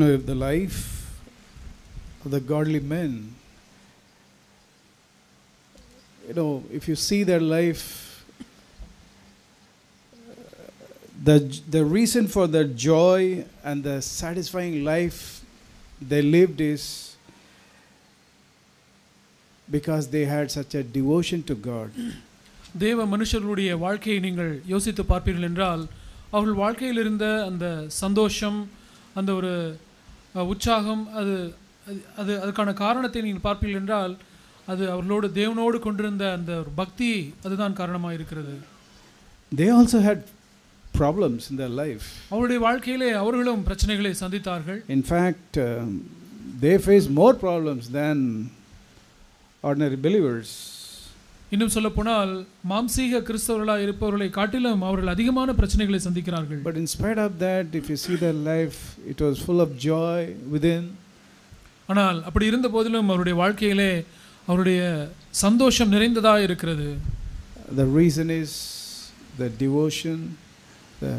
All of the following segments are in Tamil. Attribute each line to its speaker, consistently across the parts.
Speaker 1: if the life of the godly men, if you see their life, the reason for their joy and the satisfying life they lived is because they had such a devotion to God.
Speaker 2: தேவ மனுஷர்களுடைய வாழ்க்கையை நீங்கள் யோசித்து பார்ப்பீர்கள் என்றால் அவர்கள் வாழ்க்கையில் இருந்த அந்த சந்தோஷம், அந்த ஒரு உற்சாகம், அதுக்கான காரணத்தை நீங்கள் பார்ப்பீர்கள் என்றால் அது அவர்களோடு தேவனோடு கொண்டிருந்த அந்த ஒரு பக்தி அதுதான் காரணமாக இருக்கிறது.
Speaker 1: They also had problems in their life.
Speaker 2: அவருடைய வாழ்க்கையிலே அவர்களும் பிரச்சனைகளை சந்தித்தார்கள்.
Speaker 1: In fact, they faced more problems than ordinary believers.
Speaker 2: இன்னும் சொல்ல போனால் மாம்சீக கிறிஸ்தவர்களாக இருப்பவர்களை காட்டிலும் அவர்கள் அதிகமான பிரச்சனைகளை சந்திக்கிறார்கள்.
Speaker 1: But in spite of that, if you see their life, it was full of joy within.
Speaker 2: ஆனால் அப்படி இருந்த போதிலும் அவருடைய வாழ்க்கையிலே அவருடைய சந்தோஷம் நிறைந்ததாக இருக்கிறது.
Speaker 1: The reason is the devotion, the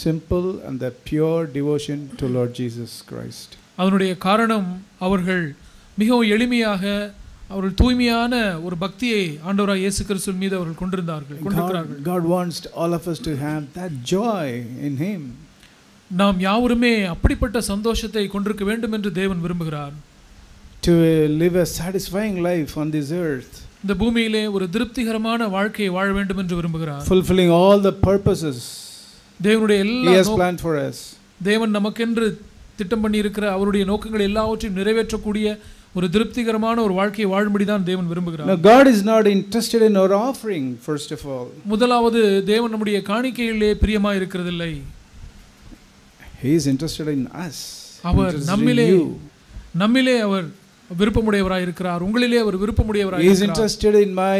Speaker 1: simple and the pure devotion to Lord Jesus Christ.
Speaker 2: அதனுடைய காரணம் அவர்கள் மிகவும் எளிமையாக அவர்கள் தூய்மையான ஒரு பக்தியை ஆண்டவராகிய இயேசு கிறிஸ்துவின் மீது அவர்கள் கொண்டிருக்கிறார்கள்.
Speaker 1: God wants all of us to have that joy in him.
Speaker 2: நாம் யாவருமே அப்படிப்பட்ட சந்தோஷத்தை கொண்டிருக்க வேண்டும் என்று தேவன் விரும்புகிறார்.
Speaker 1: To live a satisfying life on this earth.
Speaker 2: இந்த பூமியிலே ஒரு திருப்திகரமான வாழ்க்கையை வாழ வேண்டும் என்று விரும்புகிறார்.
Speaker 1: Fulfilling all the purposes
Speaker 2: தேவனுடைய எல்லா
Speaker 1: He has planned for us.
Speaker 2: தேவன் நமக்கென்று திட்டம் பண்ணி இருக்கிற அவருடைய நோக்கங்கள் எல்லாவற்றையும் நிறைவேற்றக்கூடிய ஒரு திருப்திகரமான ஒரு வாழ்க்கையை வாழும்படி தான் தேவன் விரும்புகிறார்.
Speaker 1: Now God is not interested in our offering, first of all.
Speaker 2: முதலாவது தேவன் நம்முடைய காணிக்கையிலே பிரியமாக இருக்கிறதில்லை.
Speaker 1: He is interested in us.
Speaker 2: அவர் நம்மிலே அவர் விருப்பமுடையவராய் இருக்கிறார். உங்களிலே அவர் விருப்பமுடையவராய்
Speaker 1: இருக்கிறார்.
Speaker 2: He
Speaker 1: is interested in my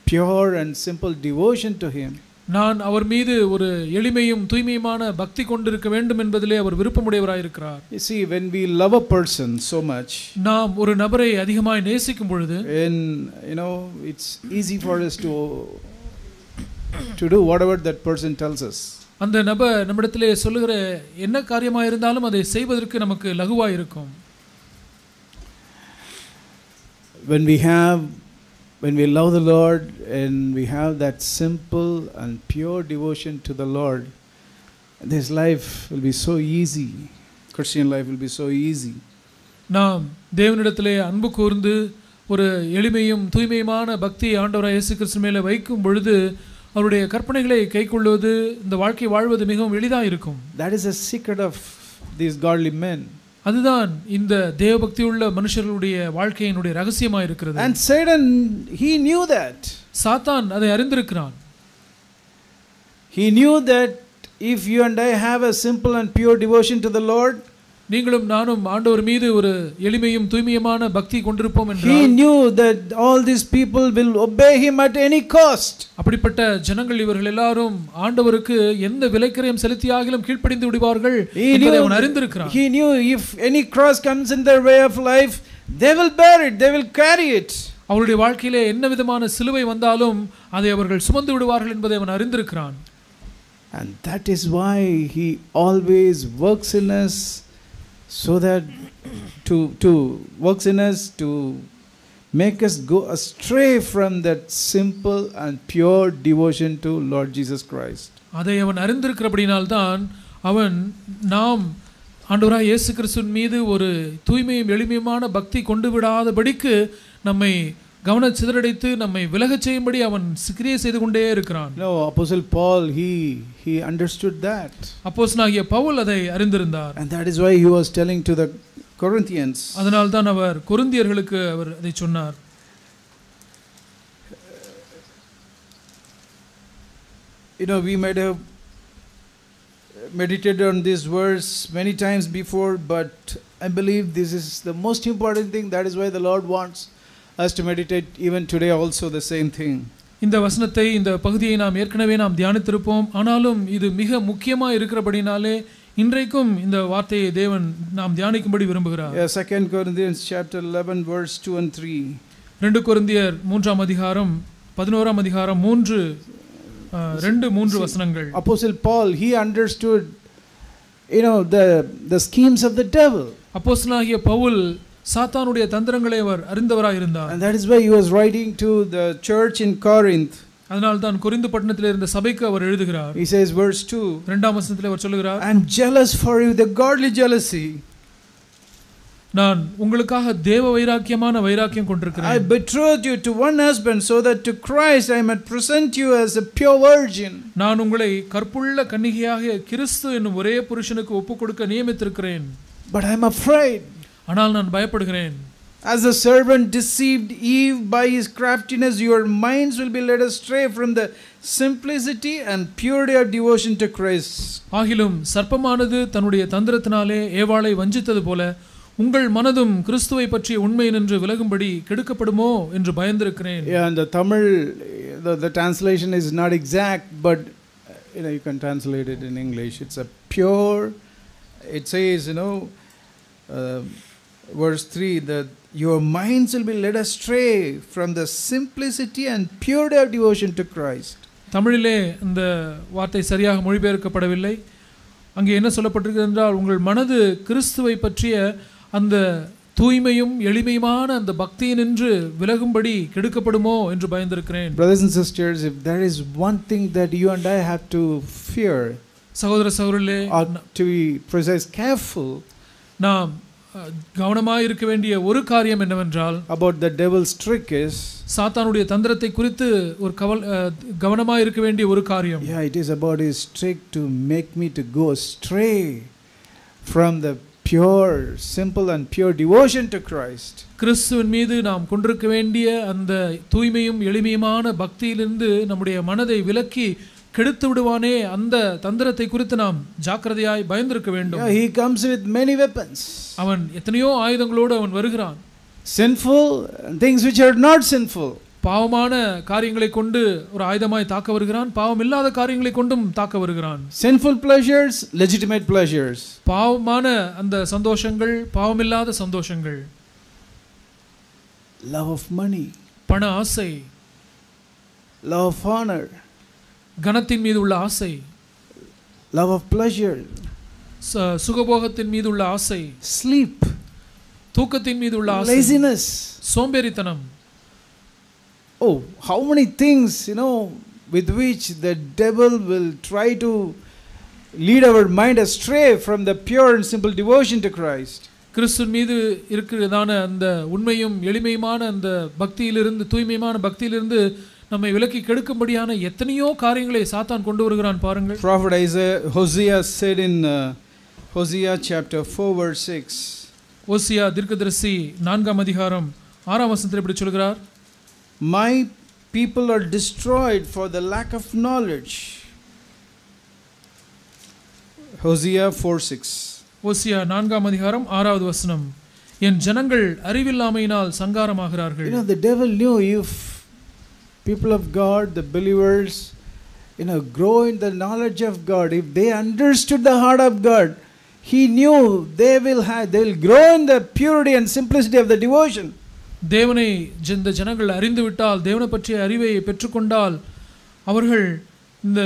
Speaker 1: pure and simple devotion to him.
Speaker 2: நான் அவர் மீது ஒரு எளிமையும் தூய்மையுமான பக்தி கொண்டிருக்க வேண்டும் என்பதிலே அவர் விருப்பமுடையவராய் இருக்கிறார்.
Speaker 1: You see, when we love a person so much,
Speaker 2: நாம் ஒரு நபரை அதிகமாய் நேசிக்கும் பொழுது,
Speaker 1: and it's easy for us to do whatever that person tells us.
Speaker 2: அந்த நபர் நம்மிடத்திலே சொல்லுகிற என்ன காரியமாக இருந்தாலும் அதை செய்வதற்கு நமக்கு லகுவாய் இருக்கும்.
Speaker 1: When we love the Lord and we have that simple and pure devotion to the Lord, this life will be so easy. Christian life will be so easy.
Speaker 2: நாம் தேவனிடத்திலே அன்பு கூர்ந்து ஒரு எளிமையும் தூய்மையுமான பக்தி ஆண்டவராகிய இயேசு கிறிஸ்து மேலே வைக்கும் பொழுது அவருடைய கற்பனைகளை கைக்கொள்வது, இந்த வாழ்க்கை வாழ்வது மிகவும் எளிதாக இருக்கும்.
Speaker 1: That is the secret of these godly men.
Speaker 2: அதுதான் இந்த தேவபக்தியுள்ள மனுஷர்களுடைய வாழ்க்கையினுடைய ரகசியமாக இருக்கிறது.
Speaker 1: And Satan, he knew that.
Speaker 2: சாத்தான் அதை அறிந்திருக்கிறான்.
Speaker 1: He knew that if you and I have a simple and pure devotion to the Lord,
Speaker 2: நீங்களும் நானும் ஆண்டவர் மீது ஒரு எளிமையும் தூய்மையுமான பக்தி கொண்டிருப்போம் என்றால்,
Speaker 1: he knew that all these people will obey him at any cost.
Speaker 2: அப்படிப்பட்ட ஜனங்கள் இவர்கள் எல்லாரும் ஆண்டவருக்கு எந்த விலைக்கிரயம் செலுத்தியாகிலும் கீழ்ப்படிந்து விடுவார்கள் என்பதை அவன் அறிந்திருக்கிறான்.
Speaker 1: He knew if any cross comes in their way of life, they will bear it, they will carry it.
Speaker 2: அவருடைய வாழ்க்கையிலே என்ன விதமான சிலுவை வந்தாலும் அதை அவர்கள் சுமந்து விடுவார்கள் என்பதை அவன் அறிந்திருக்கிறான்.
Speaker 1: And that is why he always works in us, so that to works in us to make us go astray from that simple and pure devotion to Lord Jesus Christ.
Speaker 2: அதை அவன் அறிந்திருக்கிறபடினால்தான் அவன் நாம் ஆண்டவராகிய இயேசு கிறிஸ்துவின் மீது ஒரு தூய்மையும் எளிமையுமான பக்தி கொண்டு விடாதபடிக்கு நம்மை கவன சிதறடித்து நம்மை விலகச் செய்யும்படி அவன் கிரியை செய்து கொண்டே இருக்கிறான்.
Speaker 1: No, Apostle Paul, he understood that.
Speaker 2: அப்போஸ்தலனாகிய பவுல் அதை அறிந்திருந்தார்.
Speaker 1: And that is why he was telling to the Corinthians.
Speaker 2: அதனால் தான் அவர் கொரிந்தியர்களுக்கு அவர் அதை சொன்னார்.
Speaker 1: We might have meditated on this verse many times before, but I believe this is the most important thing. That is why the Lord wants us to meditate even today also the same thing.
Speaker 2: இந்த வசனத்தை, இந்த பகுதியை நாம் ஏற்கனவே தியானித்திருப்போம். ஆனாலும் இது மிக முக்கியமாக இருக்கிறபடினாலே இன்றைக்கும் இந்த வார்த்தையை தேவன் நாம் தியானிக்கும்படி விரும்புகிறார்.
Speaker 1: 2 Corinthians chapter 11 verse 2 and 3.
Speaker 2: 2 கொரிந்தியர் 3ஆம் அதிகாரம் 11ஆம் அதிகாரம் 3 வசனங்கள்.
Speaker 1: Apostle Paul, he understood the schemes of the devil.
Speaker 2: அப்போஸ்தலனாகிய பவுல் சாத்தானுடைய தந்திரங்களை அவர் அறிந்தவராய் இருந்தார்.
Speaker 1: And that is why he was writing to the church in Corinth.
Speaker 2: அதனால் தான் கொரிந்து பட்டணத்தில் இருந்த சபைக்கு அவர் எழுதுகிறார்.
Speaker 1: He says verse 2,
Speaker 2: இரண்டாம் வசனத்தில் அவர் சொல்லுகிறார்,
Speaker 1: I am jealous for you the godly jealousy.
Speaker 2: நான் உங்களுக்காக தேவ வைராக்கியமான வைராக்கியம் கொண்டிருக்கிறேன்.
Speaker 1: I betrothed you to one husband so that to Christ I might present you as a pure virgin.
Speaker 2: நான் உங்களை கற்புள்ள கன்னிகையாக கிறிஸ்து என்னும் ஒரே புருஷனுக்கு ஒப்புக்கொடுக்க நியமித்திருக்கிறேன்.
Speaker 1: But I am afraid.
Speaker 2: ஆனால் நான் பயப்படுகிறேன்.
Speaker 1: As the serpent deceived Eve by his craftiness, your minds will be led astray from the simplicity and purity of devotion to Christ.
Speaker 2: ஆகிலும் சர்ப்பமானது தன்னுடைய தந்திரத்தினாலே ஏவாளை வஞ்சித்தது போல உங்கள் மனதும் கிறிஸ்துவை பற்றிய உண்மை நின்று விலகும்படி கெடுக்கப்படுமோ என்று பயந்திருக்கிறேன்.
Speaker 1: Yeah, and the Tamil the translation is not exact, but you can translate it in English. It's a pure, it says, verse 3, that your minds will be led astray from the simplicity and purity of devotion to Christ.
Speaker 2: தமிழிலே இந்த வார்த்தை சரியாக மொழிபெயர்க்கப்படவில்லை. அங்கே என்ன சொல்லப்பட்டிருக்கிறது என்றால், உங்கள் மனது கிறிஸ்துவை பற்றிய அந்த தூய்மையும் எளிமையுமான அந்த பக்தியினின்று விலகும்படி கெடுக்கப்படுமோ என்று பயந்திருக்கிறேன்.
Speaker 1: Brothers and sisters, if there is one thing that you and I have to fear,
Speaker 2: சகோதர சகோதரிகளே,
Speaker 1: or to be precise, careful,
Speaker 2: நாம் கவனமாக இருக்க வேண்டிய ஒரு காரியம் என்னவென்றால்,
Speaker 1: about the devil's trick is,
Speaker 2: சாத்தானுடைய தந்திரத்தை குறித்து ஒரு கவனமாக இருக்க வேண்டிய ஒரு காரியம்.
Speaker 1: Yeah, it is about his trick to make me to go astray from the pure, simple and pure devotion to Christ.
Speaker 2: கிறிஸ்துவின் மீது நாம் கொண்டிருக்க வேண்டிய அந்த தூய்மையும் எளிமையுமான பக்தியிலிருந்து நம்முடைய மனதை விலக்கி கெடுத்து விடுவானே, அந்த தந்திரத்தை குறித்து நாம் ஜாக்கிரதையாய் பயந்திருக்க வேண்டும்.
Speaker 1: He comes with many weapons.
Speaker 2: அவன் எத்தனையோ ஆயுதங்களோடு அவன் வருகிறான்.
Speaker 1: Sinful things which are not sinful.
Speaker 2: பாவமான காரியங்களை கொண்டு ஒரு ஆயுதமாய் தாக்க வருகிறான், பாவம் இல்லாத காரியங்களை கொண்டும் தாக்க வருகிறான்.
Speaker 1: Sinful pleasures, legitimate pleasures.
Speaker 2: பாவமான அந்த சந்தோஷங்கள், பாவமில்லாத சந்தோஷங்கள்.
Speaker 1: Love of money,
Speaker 2: பண ஆசை,
Speaker 1: love of honor,
Speaker 2: கனத்தின் மீது உள்ள ஆசை,
Speaker 1: love of pleasure,
Speaker 2: சுகபோகத்தின் மீது உள்ள ஆசை,
Speaker 1: sleep,
Speaker 2: தூக்கத்தின் மீது உள்ள ஆசை,
Speaker 1: laziness,
Speaker 2: சோம்பேறித்தனம்.
Speaker 1: Oh, how many things, with which the devil will try to lead our mind astray from the pure and simple devotion to Christ.
Speaker 2: கிறிஸ்துவின் மீது இருக்கிறதான அந்த உண்மையும் எளிமையுமான அந்த பக்தியிலிருந்து, தூய்மையான பக்தியிலிருந்து நம்மை விலக்கி கெடுக்கும்படியான எத்தனையோ காரியங்களை சாத்தான் கொண்டு வருகிறான் பாருங்கள்.
Speaker 1: Prophet Hosea said in Hosea chapter 4 verse 6.
Speaker 2: ஓசியா தீர்க்கதரிசி 4ஆம் அதிகாரம் 6ஆம் வசனத்தில் இப்படி சொல்கிறார்,
Speaker 1: My people are destroyed for the lack of knowledge. Hosea 4:6.
Speaker 2: ஓசியா 4ஆம் அதிகாரம் 6வது வசனம், என் ஜனங்கள் அறிவில்லாமையினால் சங்காரமாகிறார்கள்.
Speaker 1: The devil knew if people of God, the believers, grow in the knowledge of God, if they understood the heart of God, he knew they will grow in the purity and simplicity of the devotion.
Speaker 2: தேவனை இந்த ஜனங்கள் அறிந்து விட்டால், தேவனை பற்றிய அறிவை பெற்றுக்கொண்டால், அவர்கள் இந்த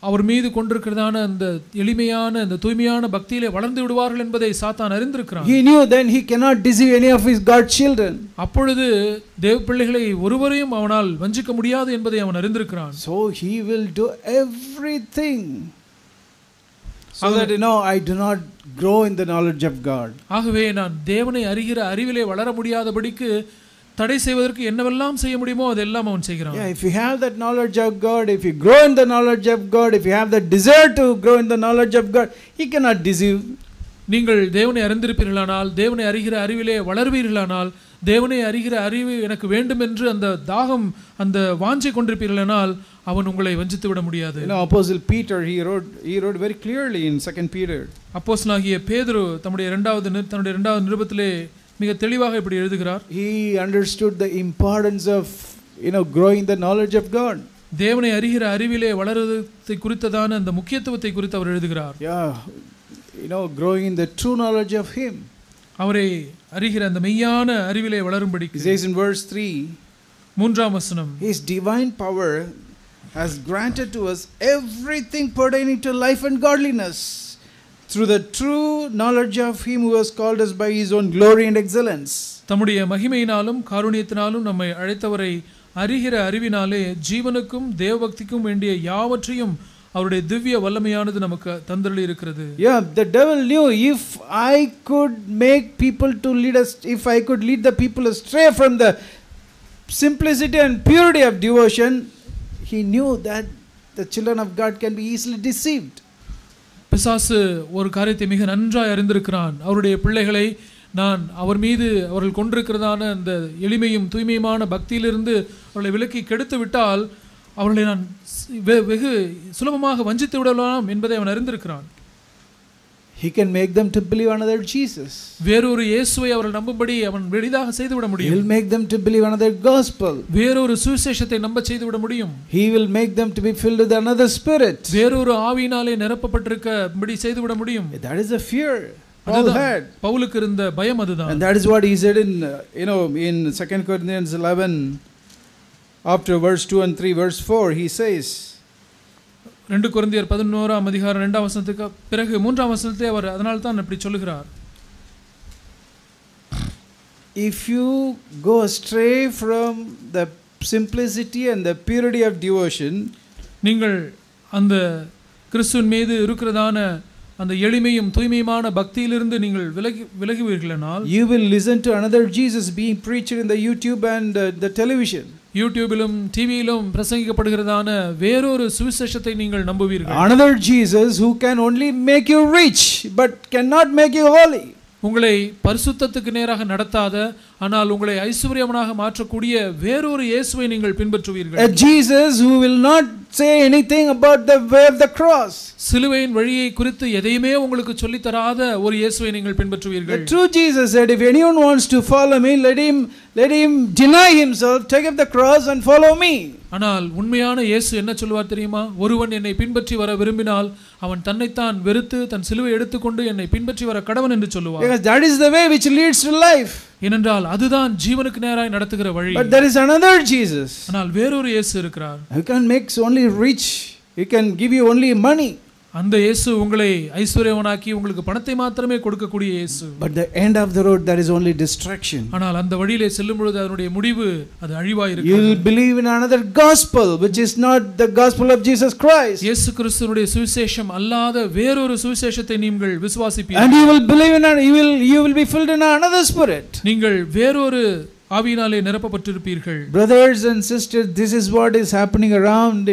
Speaker 2: அவர் மீது கொண்டிருக்கிறதான அந்த எளிமையான அந்த தூய்மையான பக்தியிலே வளர்ந்து விடுவார்கள் என்பதை சாத்தான் அறிந்திருக்கிறான்.
Speaker 1: He knew then he cannot deceive any of his God children.
Speaker 2: அப்பொழுது தேவ பிள்ளைகளை ஒருவரையும் அவனால் வஞ்சிக்க முடியாது என்பதை அவன் அறிந்திருக்கிறான்.
Speaker 1: So he will do everything so that I do not grow in the knowledge of God.
Speaker 2: ஆகவே நான் தேவனை அறிகிற அறிவிலே வளர முடியாதபடிக்கு தடை செய்வதற்கு என்னவெல்லாம் செய்ய முடியுமோ அதெல்லாம் அவன் செய்கிறான்.
Speaker 1: Yeah, if you have that knowledge of God, if you grow in the knowledge of God, if you have the desire to grow in the knowledge of God, he cannot deceive.
Speaker 2: நீங்கள் தேவனை அறிந்திருப்பீர்களானால், தேவனை அறிகிற அறிவிலே வளர்வீர்களானால், தேவனை அறிகிற அறிவு எனக்கு வேண்டும் என்று அந்த தாகம், அந்த வாஞ்சை கொண்டிருப்பீர்களானால், அவன் உங்களை வஞ்சித்து விட முடியாது.
Speaker 1: Apostle Peter, he wrote very clearly in 2 Peter.
Speaker 2: அப்போஸ்தலனாகிய பேதுரு தன்னுடைய இரண்டாவது நிருபத்திலே மிக தெளிவாக இப்படி எழுதுகிறார்.
Speaker 1: He understood the importance of growing the knowledge of God.
Speaker 2: தேவனை அறிகிற அறிவிலே வளருவதை குறித்ததான அந்த முக்கியத்துவத்தை குறித்து அவர் எழுதுகிறார்.
Speaker 1: Yeah, growing in the true knowledge of him.
Speaker 2: அவரை அறிகிற அந்த மெய்யான அறிவிலே வளரும்படி.
Speaker 1: He says in verse 3,
Speaker 2: 3ஆம் வசனம்,
Speaker 1: His divine power has granted to us everything pertaining to life and godliness through the true knowledge of him who has called us by his own glory and excellence.
Speaker 2: தம்முடைய மகிமையினாலும் காருண்யத்தினாலும் நம்மை அழைத்தவரை அறிகிற அறிவினாலே ஜீவனுக்கும் தேவபக்திக்கும் வேண்டிய யாவற்றையும் அவருடைய திவ்ய வல்லமையானது நமக்கு தந்தருளி இருக்கிறது.
Speaker 1: Yeah, the devil knew if I could make people to lead us, if I could lead the people astray from the simplicity and purity of devotion, he knew that the children of God can be easily deceived.
Speaker 2: பிசாசு ஒரு காரியத்தை மிக நன்றாய் அறிந்திருக்கிறான். அவருடைய பிள்ளைகளை நான் அவர் மீது அவர்கள் கொண்டிருக்கிறதான அந்த எளிமையும் தூய்மையுமான பக்தியிலிருந்து அவர்களை விலக்கி கெடுத்து விட்டால் அவர்களை நான் வெகு சுலபமாக வஞ்சித்து விடலாம் என்பதை அவன் அறிந்திருக்கிறான்.
Speaker 1: He can make them to believe another Jesus.
Speaker 2: வேறொரு இயேசுவை அவர்கள் நம்பும்படி அவன் எளிதாக செய்து விட முடியும்.
Speaker 1: He will make them to believe another gospel.
Speaker 2: வேறொரு சுவிசேஷத்தை நம்ப செய்து விட முடியும்.
Speaker 1: He will make them to be filled with another spirit.
Speaker 2: வேறொரு ஆவியினாலே நிரப்பப்பட்டிருக்கபடி செய்து விட முடியும்.
Speaker 1: That is a fear Paul had.
Speaker 2: பவுலுக்கு இருந்த பயம் அதுதான்.
Speaker 1: And that is what he said in in 2 Corinthians 11 after verse 2 and 3 verse 4 he says
Speaker 2: 2 கொரிந்தியர் 11ஆம் அதிகாரம் 2ஆம் வசனத்துக்கு பிறகு 3ஆம் வசனத்திலே அவர் அதனால தான் இப்படி சொல்லுகிறார்.
Speaker 1: If you go astray from the simplicity and the purity of devotion,
Speaker 2: நீங்கள் அந்த கிறிஸ்துவின் மீது இருக்கிறதான அந்த எளிமையும் தூய்மையுமான பக்தியிலிருந்து நீங்கள் விலகுவீர்களானால்
Speaker 1: you will listen to another Jesus being preached in the YouTube and the television.
Speaker 2: யூடியூபிலும் டிவியிலும் பிரசங்கிக்கப்படுகிறதான வேறொரு சுவிசேஷத்தை நீங்கள் நம்புவீர்கள்.
Speaker 1: Another Jesus who can only make you rich but cannot make you holy.
Speaker 2: உங்களை பரிசுத்தத்துக்கு நேராக நடத்தாத ஆனால் உங்களை ஐஸ்வர்யவனாக மாற்றக்கூடிய வேறொரு இயேசுவை நீங்கள் பின்பற்றுவீர்கள்.
Speaker 1: A Jesus who will not say anything about the way of the cross.
Speaker 2: சிலுவையின் வழியை குறித்து எதையுமே உங்களுக்கு சொல்லி தராத ஒரு இயேசுவை நீங்கள் பின்பற்றுவீர்கள்.
Speaker 1: The true Jesus said, if anyone wants to follow me, let him deny himself, take up the cross and follow me.
Speaker 2: ஆனால் உண்மையான இயேசு என்ன சொல்வார் தெரியுமா? ஒருவன் என்னை பின்பற்றி வர விரும்பினால் அவன் தன்னைத்தான் வெறுத்து தன் சிலுவை எடுத்துக்கொண்டு என்னை பின்பற்றி வர கடவன் என்று சொல்லுவார்.
Speaker 1: Because that is the way which leads to life.
Speaker 2: ஏனென்றால் அதுதான் ஜீவனுக்கு நேராய் நடத்துகிற வழி.
Speaker 1: But there is another Jesus.
Speaker 2: ஆனால் வேறொரு இயேசு இருக்கிறார்.
Speaker 1: Who can make only rich. He can give you only money.
Speaker 2: அந்த இயேசு உங்களை ஐஸ்வர்யவனாக்கி உங்களுக்கு பணத்தை மாத்திரமே கொடுக்கக்கூடிய இயேசு.
Speaker 1: But the end of the road there is only destruction.
Speaker 2: ஆனால் அந்த வழியிலே செல்லும் பொழுது அதனுடைய முடிவு அது அழிவாய் இருக்கும்.
Speaker 1: You will believe in another gospel which is not the gospel of Jesus Christ.
Speaker 2: இயேசு கிறிஸ்துவினுடைய சுவிசேஷம் அல்லாத வேறொரு சுவிசேஷத்தை நீங்கள் விசுவாசிப்பீர்கள்.
Speaker 1: And you will believe in you will be filled in another spirit.
Speaker 2: நீங்கள் வேறொரு ஆவியினாலே நிரப்பப்பட்டிருப்பீர்கள்.
Speaker 1: Brothers and sisters, this is what is happening around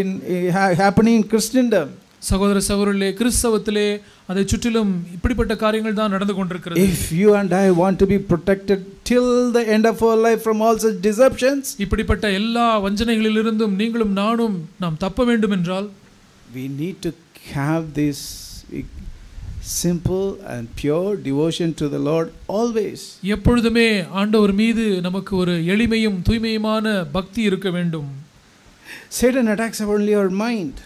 Speaker 1: happening in Christendom.
Speaker 2: சகோதர சகோதரிகளே, கிறிஸ்தவத்திலே அதை சுற்றிலும் இப்படிப்பட்ட காரியங்கள் தான் நடந்து கொண்டிருக்கிறது.
Speaker 1: If you and I want to be protected till the end of our life from all such deceptions,
Speaker 2: இப்படிப்பட்ட எல்லா வஞ்சனைகளிலிருந்தும் நீங்களும் நானும் நாம் தப்ப வேண்டும் என்றால்
Speaker 1: we need to have this simple and pure devotion to the Lord always.
Speaker 2: எப்பொழுதுமே ஆண்டவர் மீது நமக்கு ஒரு எளிமையும் தூய்மையுமான பக்தி இருக்க வேண்டும்.
Speaker 1: Satan attacks only our mind.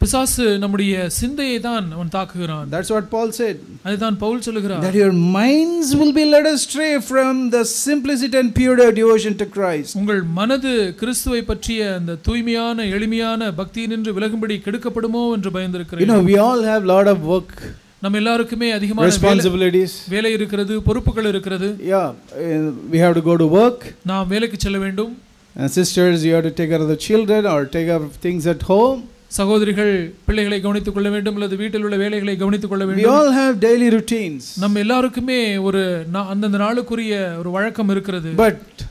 Speaker 2: பிசாசு நம்முடைய சிந்தையை தான் அவன் தாக்குகிறான்.
Speaker 1: That's what Paul said.
Speaker 2: அதுதான் பவுல் சொல்கிறார்.
Speaker 1: That your minds will be led astray from the simplicity and purity of devotion to Christ.
Speaker 2: உங்கள் மனது கிறிஸ்துவை பற்றிய அந்த தூய்மையான எளிமையான பக்தியினின்று விலகும்படி கெடுக்கப்படுமோ என்று பயந்திருக்கிறேன்.
Speaker 1: We all have lot of work.
Speaker 2: நம்ம எல்லாருக்குமே அதிகமான
Speaker 1: responsibilities.
Speaker 2: வேலை இருக்கிறது, பொறுப்புகள் இருக்கிறது.
Speaker 1: Yeah, we have to go to work.
Speaker 2: நாம் வேலைக்கு செல்ல வேண்டும்.
Speaker 1: And sisters, you have to take care of the children or take care of things at home.
Speaker 2: சகோதரிகள் பிள்ளைகளை கவனித்துக் கொள்ள வேண்டும் அல்லது வீட்டில் உள்ள வேலைகளை கவனித்துக் கொள்ள வேண்டும்.
Speaker 1: We all have daily routines.
Speaker 2: நம்ம எல்லாருக்குமே ஒரு அந்தந்த நாளுக்குரிய ஒரு வழக்கம் இருக்கிறது.
Speaker 1: But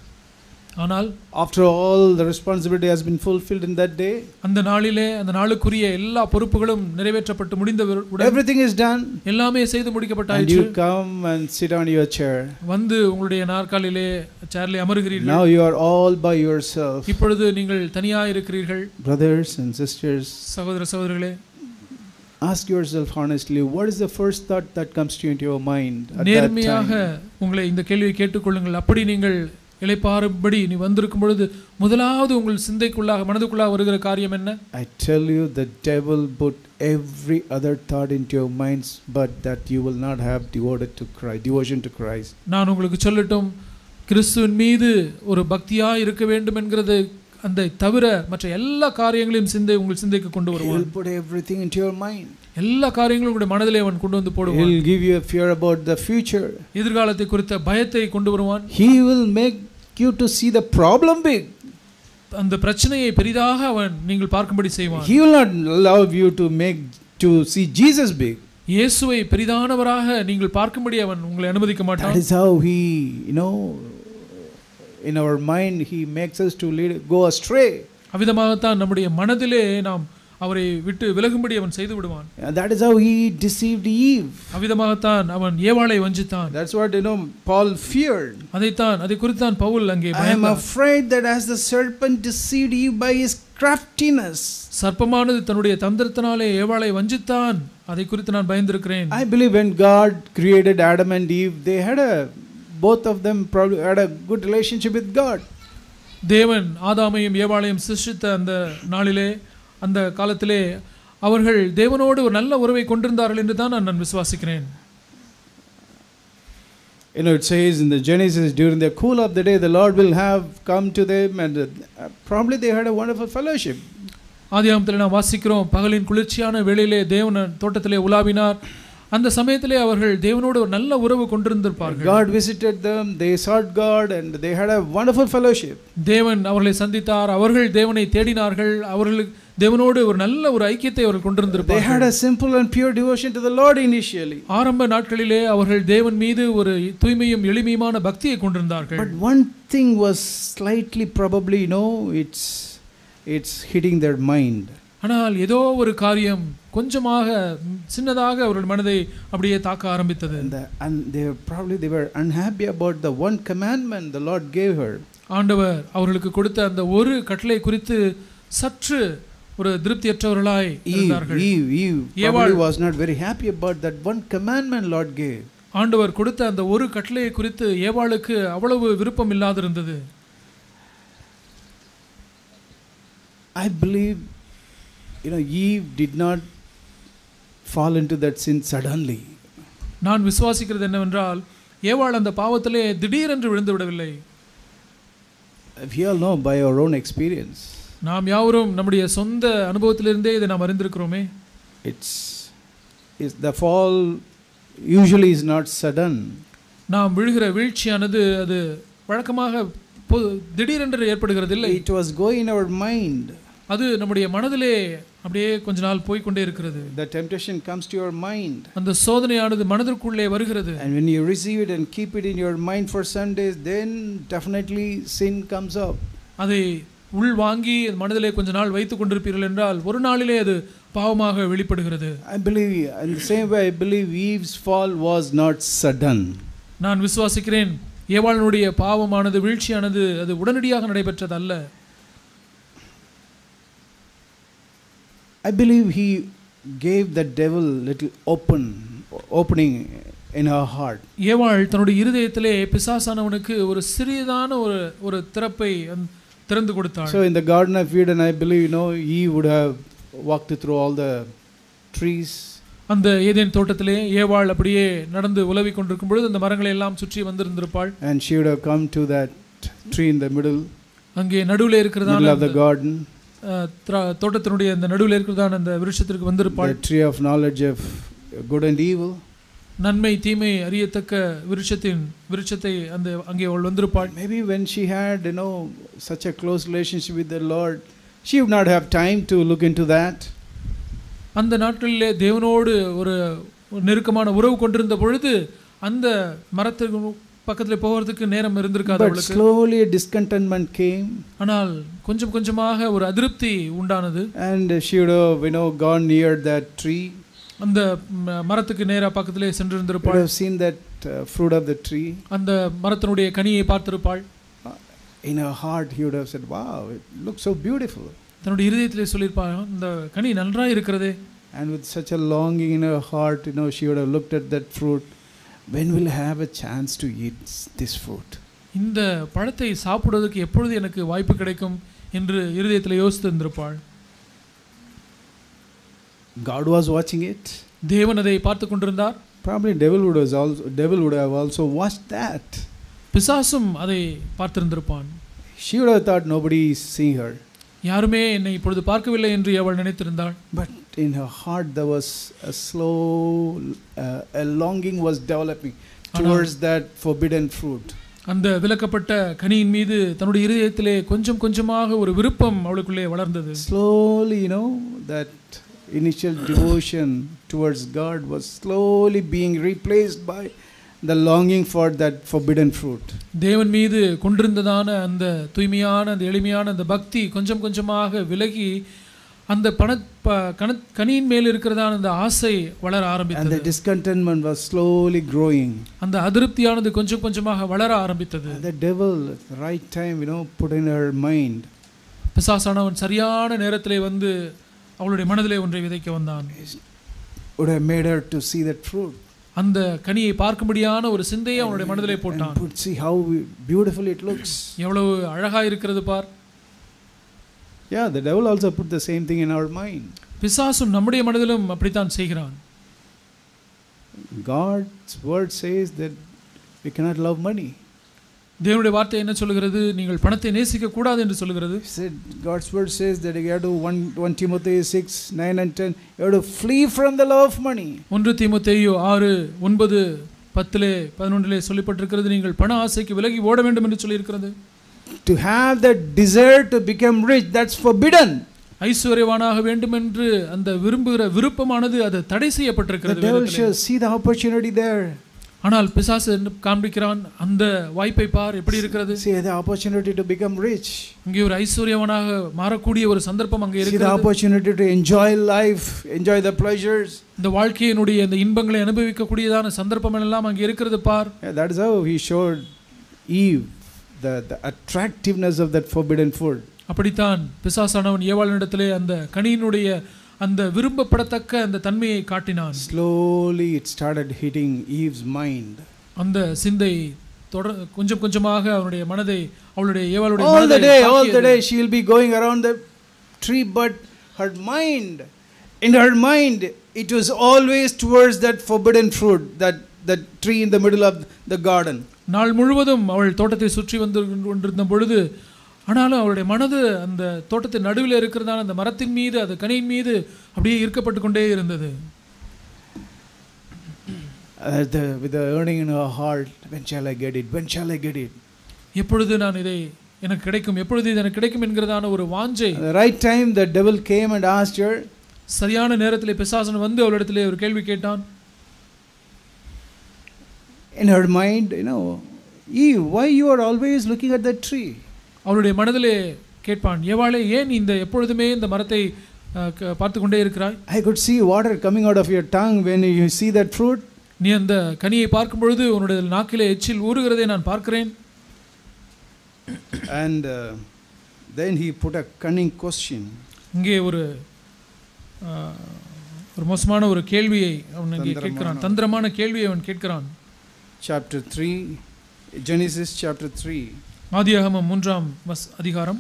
Speaker 2: ஆனால்
Speaker 1: after all the responsibility has been fulfilled in that day,
Speaker 2: அந்த நாளிலே அந்த நாளுக்குரிய எல்லா பொறுப்புகளும் நிறைவேற்றப்பட்டு முடிந்தவுடன்
Speaker 1: everything is done,
Speaker 2: எல்லாமே செய்து முடிக்கப்பட்டாயிற்று.
Speaker 1: and you come and sit on your chair.
Speaker 2: வந்து உங்களுடைய நாற்காலியிலே சேர்லே அமருகிறீர்கள்.
Speaker 1: Now you are all by yourself.
Speaker 2: இப்பொழுது நீங்கள் தனியாக இருக்கிறீர்கள்.
Speaker 1: Brothers and sisters,
Speaker 2: சகோதர சகோதரிகளே,
Speaker 1: ask yourself honestly, what is the first thought that comes to you into your mind at that
Speaker 2: நேர்மையாக
Speaker 1: time?
Speaker 2: உங்களை இந்த கேள்வியை கேட்டுக்கொள்ளுங்கள். அப்படி நீங்கள் இளைப்பாறும்படி நீ வந்திருக்கும் பொழுது முதலாவது உங்கள் சிந்தைக்குள்ளாக மனதுக்குள்ளாக வருகிற காரியம் என்ன?
Speaker 1: I tell you, the devil put every other thought into your minds, but that you will not have devotion to Christ.
Speaker 2: நான் உங்களுக்கு சொல்லட்டும், கிறிஸ்துவின் மீது ஒரு பக்தியா இருக்க வேண்டும் என்கிறது அந்த தவிர மற்ற எல்லா காரியங்களையும் உங்கள் சிந்தைக்கு கொண்டு
Speaker 1: He
Speaker 2: வருவான்.
Speaker 1: will put everything into your mind.
Speaker 2: எல்லா காரியங்களும் உங்களுடைய மனதிலே அவன் கொண்டு வந்து
Speaker 1: He
Speaker 2: போடுவான்.
Speaker 1: will give you a fear about the future.
Speaker 2: எதிர்காலத்தை குறித்த பயத்தை கொண்டு வருவான்.
Speaker 1: He will make you to see the problem big.
Speaker 2: அந்த பிரச்சனையை பெரிதாக அவன் நீங்கள் பார்க்கும்படி செய்வான்.
Speaker 1: He will not allow you to see Jesus big.
Speaker 2: இயேசுவை பெரிதானவராக நீங்கள் பார்க்கும்படி அவன் உங்களை அனுமதிக்க மாட்டான்.
Speaker 1: That is how he, in our mind, he makes us to go astray.
Speaker 2: அவிதமாகத்தான் நம்முடைய மனதிலே நாம் அவரை விட்டு விலகும்படி அவன் செய்து விடுவான்.
Speaker 1: That is how he deceived Eve.
Speaker 2: அவிதமாகத்தான் அவன் ஏவாளை வஞ்சித்தான்.
Speaker 1: That's what Paul feared.
Speaker 2: அதை குறித்தான் பவுல் அங்கே
Speaker 1: I am afraid that as the serpent deceived Eve by his craftiness.
Speaker 2: சர்ப்பமானது தன்னுடைய தந்திரத்தினாலே ஏவாளை வஞ்சித்தான். அதை குறித்து நான் பயந்திருக்கிறேன்.
Speaker 1: I believe when God created Adam and Eve, both of them probably had a good relationship with God.
Speaker 2: தேவன் ஆதாமையும் ஏவாளையும் சிருஷ்டித்த அந்த நாளிலே அந்த காலத்திலே அவர்கள் தேவனோடு ஒரு நல்ல உறவை கொண்டிருந்தார்கள் என்று தான் நான் விசுவாசிக்கிறேன்.
Speaker 1: It says in the Genesis, during the cool of the day, the Lord will have come to them, and probably they had a wonderful fellowship.
Speaker 2: ஆதியாகமத்தில் நாம் வாசிக்கிறோம், பகலின் குளிர்ச்சியான வேளையிலே தேவன் தோட்டத்திலே உலாவினார். அந்த சமயத்திலே அவர்கள் தேவனோடு ஒரு நல்ல உறவு கொண்டிருந்திருப்பார்கள்.
Speaker 1: God visited them, they sought God, and they had a wonderful fellowship.
Speaker 2: தேவன் அவர்களை சந்தித்தார், அவர்கள் தேவனை தேடினார்கள், அவர்கள் தேவனோடு ஒரு நல்ல ஒரு ஐக்கியத்தை அவர்கள் கொண்டிருந்திருப்பார்கள்.
Speaker 1: They had a simple and pure devotion to the Lord initially.
Speaker 2: ஆரம்ப நாட்களிலே அவர்கள் தேவன் மீது ஒரு தூய்மையும் எளிமையான பக்தியை கொண்டிருந்தார்கள்.
Speaker 1: But one thing was slightly probably it's hitting their mind.
Speaker 2: ஆனால் ஏதோ ஒரு காரியம் கொஞ்சமாக சின்னதாக அவர்கள் மனதை அப்படியே தாக்க ஆரம்பித்தது.
Speaker 1: And they were unhappy about the one commandment the Lord gave her.
Speaker 2: ஆண்டவர் அவர்களுக்கு கொடுத்த அந்த ஒரு கட்டளை குறித்து சற்று ஒரு திருப்தியற்றவர்களாய் இருந்தார்கள்.
Speaker 1: Eve was not very happy about that one commandment Lord gave.
Speaker 2: ஆண்டவர் கொடுத்த அந்த ஒரு கட்டளையை குறித்து ஏவாளுக்கு அவ்வளவு விருப்பம் இல்லாதிருந்தது.
Speaker 1: I believe Eve did not fall into that sin suddenly.
Speaker 2: நான் விசுவாசிக்கிறது என்னவென்றால் ஏவாள் அந்த பாவத்திலே திடீரென்று விழுந்து விடவில்லை.
Speaker 1: We all know by our own experience.
Speaker 2: நாம் யாவரும் நம்முடைய சொந்த அனுபவத்திலிருந்தே இதை நாம் அறிந்திருக்கிறோமே.
Speaker 1: The fall usually is not sudden.
Speaker 2: நாம் விழுகிற வீழ்ச்சியானது அது வழக்கமாக திடீரென்று ஏற்படுகிறது இல்லை.
Speaker 1: It was going in our mind.
Speaker 2: அது நம்முடைய மனதிலே அப்படியே கொஞ்ச நாள் போய் கொண்டே இருக்கிறது.
Speaker 1: The temptation comes to your mind.
Speaker 2: அந்த சோதனையானது மனதிற்குள்ளே வருகிறது.
Speaker 1: And when you receive it and keep it in your mind for some days, then definitely sin comes up.
Speaker 2: அதை உள் வாங்கி மனதிலே கொஞ்ச நாள் வைத்துக் கொண்டிருப்பீர்கள் என்றால் ஒரு நாளிலே அது பாவமாக வெளிப்படுகிறது.
Speaker 1: I believe in the same way I believe Eve's fall was not sudden.
Speaker 2: நான் விசுவாசிக்கிறேன் ஏவாளுடைய பாவமானது வீழ்ச்சியானது அது உடனடியாக நடைபெற்றது அல்ல.
Speaker 1: I believe he gave the devil little opening in her heart.
Speaker 2: ஏவாள் தன்னுடைய இருதயத்திலே பிசாசானவனுக்கு ஒரு சிறியதான ஒரு திறப்பை திறந்து கொடுத்தாள்.
Speaker 1: So in the Garden of Eden, I believe Eve would have walked through all the trees.
Speaker 2: அந்த ஏதேன் தோட்டத்திலே ஏவாள் அப்படியே நடந்து உலவிக் கொண்டிருக்கும் பொழுது அந்த மரங்களை எல்லாம் சுற்றி வந்திருந்திருப்பாள்.
Speaker 1: And she would have come to that tree in the middle.
Speaker 2: அங்கே நடுவுல இருக்கிறதான
Speaker 1: middle of the garden.
Speaker 2: தோட்டத்தினுடைய அந்த நடுவில் இருக்கிறதான அந்த விருட்சத்திற்கு வந்திருப்பாள்.
Speaker 1: The tree of knowledge of good and evil.
Speaker 2: நன்மை தீமை அறியத்தக்க விருட்சத்தை அங்கே அவள் வந்திருப்பாள்.
Speaker 1: Maybe when she had such a close relationship with the Lord, she would not have time to look into that.
Speaker 2: அந்த நாட்களிலே தேவனோடு ஒரு நெருக்கமான உறவு கொண்டிருந்த பொழுது அந்த மரத்திற்கு பக்கத்துல போகிறதுக்கு நேரம் இருந்திருக்காது அவளுக்கு.
Speaker 1: But slowly a discontentment came.
Speaker 2: ஆனால் கொஞ்சம் கொஞ்சமாக ஒரு அதிருப்தி உண்டானது.
Speaker 1: And she would have gone near that tree.
Speaker 2: அந்த மரத்துக்கு நேரா பக்கத்திலே சென்றிருந்திருப்பாள்.
Speaker 1: Would have seen that fruit of the tree.
Speaker 2: அந்த மரத்தினுடைய கனியை பார்த்திருப்பாள்.
Speaker 1: In her heart he would have said, wow, it looks so beautiful.
Speaker 2: தன்னுடைய இதயத்திலே சொல்லிருப்பாள், இந்த கனி நன்றாக இருக்கிறதே.
Speaker 1: And with such a longing in her heart, she would have looked at that fruit. When will I have a chance to eat this fruit?
Speaker 2: இந்த பழத்தை சாப்பிடுவதற்கு எப்பொழுது எனக்கு வாய்ப்பு கிடைக்கும் என்று இதயத்திலே யோசித்திருந்திருப்பாள்.
Speaker 1: God was watching it.
Speaker 2: தேவன் அதை பார்த்து கொண்டிருந்தார்.
Speaker 1: Probably devil would have also watched that.
Speaker 2: பிசாசும் அதை பார்த்திருந்திருப்பான்.
Speaker 1: She would have thought nobody is seeing her.
Speaker 2: யாருமே என்னை இப்பொழுது பார்க்கவில்லை என்று அவள் நினைத்திருந்தாள்.
Speaker 1: But in her heart there was a slow, a longing was developing towards that forbidden fruit.
Speaker 2: அந்த விலக்கப்பட்ட கனியின் மீது தன்னுடைய இதயத்திலே கொஞ்சம் கொஞ்சமாக ஒரு விருப்பம் அவளுக்குள்ளே வளர்ந்தது.
Speaker 1: Slowly, that initial devotion towards God was slowly being replaced by the longing for that forbidden fruit.
Speaker 2: தேவன் மீது கொண்டிருந்ததான அந்த தூய்மையான அந்த எளிமையான அந்த பக்தி கொஞ்சம் கொஞ்சமாக விலகி அந்த கனியின் மேல் இருக்கிறதான அந்த ஆசை வளர ஆரம்பித்தது.
Speaker 1: And the discontentment was slowly growing.
Speaker 2: அந்த அதிருப்தியானது கொஞ்சம் கொஞ்சமாக வளர ஆரம்பித்தது.
Speaker 1: The devil at the right time, put in her mind.
Speaker 2: பிசாசானவன் சரியான நேரத்திலே வந்து அவளுடைய மனதிலே ஒன்றை விதைக்க வந்தான்.
Speaker 1: Would have made her to see that fruit.
Speaker 2: அந்த கனியை பார்க்கும்படியான ஒரு சிந்தையை அவனுடைய மனதிலே போட்டான்.
Speaker 1: See how beautiful it looks.
Speaker 2: எவ்வளவு அழகா இருக்கிறது பார்.
Speaker 1: Yeah, the devil also put the same thing in our mind.
Speaker 2: பிசாசும் நம்முடைய மனதிலும் அப்படித்தான் செய்கிறான்.
Speaker 1: God's word says that we cannot love money.
Speaker 2: தேவனுடைய வார்த்தை என்ன சொல்கிறது? நீங்கள் பணத்தை நேசிக்க கூடாது என்று சொல்கிறது.
Speaker 1: God's word says that you have to 1 Timothy 6, 9 and 10, you have to flee from the love of money.
Speaker 2: 1 தீமோத்தேயு 6, 9, 10, 11 சொல்லப்பட்டிருக்கிறது, நீங்கள் பண ஆசைக்கு விலகி ஓட வேண்டும் என்று சொல்லி இருக்கிறது.
Speaker 1: To have that desire to become rich, that's forbidden.
Speaker 2: ஐஸ்வர்யவானாக வேண்டும் என்று அந்த விரும்புகிற விருப்பமானது அது தடை செய்யப்பட்டிருக்கிறது.
Speaker 1: The devil shall see the opportunity there.
Speaker 2: ஆனால் பிசாசு காண்பிக்கிறான், அந்த வாய்ப்பை பார் எப்படி இருக்கிறது.
Speaker 1: See the opportunity to become rich.
Speaker 2: இங்கே ஒரு ஐஸ்வர்யவானாக மாறக்கூடிய ஒரு சந்தர்ப்பம் அங்கே இருக்கிறது.
Speaker 1: See the opportunity to enjoy life, enjoy the pleasures.
Speaker 2: இந்த வாழ்க்கையினுடைய இந்த இன்பங்களை அனுபவிக்க கூடியதான சந்தர்ப்பம் எல்லாம் அங்கே இருக்கிறது பார்.
Speaker 1: That is how he showed Eve the attractiveness of that forbidden food.
Speaker 2: அப்படித்தான் பிசாசானவன் ஏவாளினிடத்திலே அந்த கனியினுடைய அந்த விரும்பப்படத்தக்க அந்த தன்மையை காட்டினான்.
Speaker 1: Slowly it started hitting Eve's mind.
Speaker 2: அந்த சிந்தை கொஞ்சம் கொஞ்சமாக அவளுடைய மனதை அவளுடைய ஏவாளுடைய மனதை
Speaker 1: all the day she will be going around the tree, but her mind, in her mind it was always towards that forbidden fruit, that tree in the middle of the garden.
Speaker 2: நாள் முழுவதும் அவள் தோட்டத்தை சுற்றி வந்து கொண்டிருந்த பொழுது ஆனாலும் அவளுடைய மனது அந்த தோட்டத்தின் நடுவில் இருக்கிறதான அந்த மரத்தின் மீது அந்த கனியின் மீது அப்படியே ஈர்க்கப்பட்டு கொண்டே இருந்தது.
Speaker 1: With the yearning in her heart, when shall I get it, when shall I get it?
Speaker 2: எப்பொழுது நான் இதை எனக்கு கிடைக்கும், எப்பொழுது இது எனக்கு கிடைக்கும் என்கிறதான ஒரு வாஞ்சை.
Speaker 1: At the right time the devil came and asked her.
Speaker 2: சரியான நேரத்திலே பிசாசன் வந்து அவளிடத்திலே ஒரு கேள்வி கேட்டான்.
Speaker 1: In her mind, Eve, why you are always looking at that tree?
Speaker 2: அவளுடைய மனதிலே கேட்பான், ஏவாளே ஏன் இந்த எப்பொழுதுமே இந்த மரத்தை பார்த்து கொண்டே இருக்கிறாய்?
Speaker 1: I could see water coming out of your tongue when you see that fruit.
Speaker 2: நீ அந்த கனியை பார்க்கும் பொழுது உன்னுடைய நாக்கிலே எச்சில் ஊறுகிறதை நான் பார்க்கிறேன்.
Speaker 1: And then he put a cunning question.
Speaker 2: இங்கே ஒரு மோசமான ஒரு கேள்வியை அவன் இங்கே கேட்கிறான், தந்திரமான கேள்வியை அவன் கேட்கிறான்.
Speaker 1: Chapter 3, Genesis chapter 3.
Speaker 2: ஆதியாகமம் 3ஆம் அதிகாரம்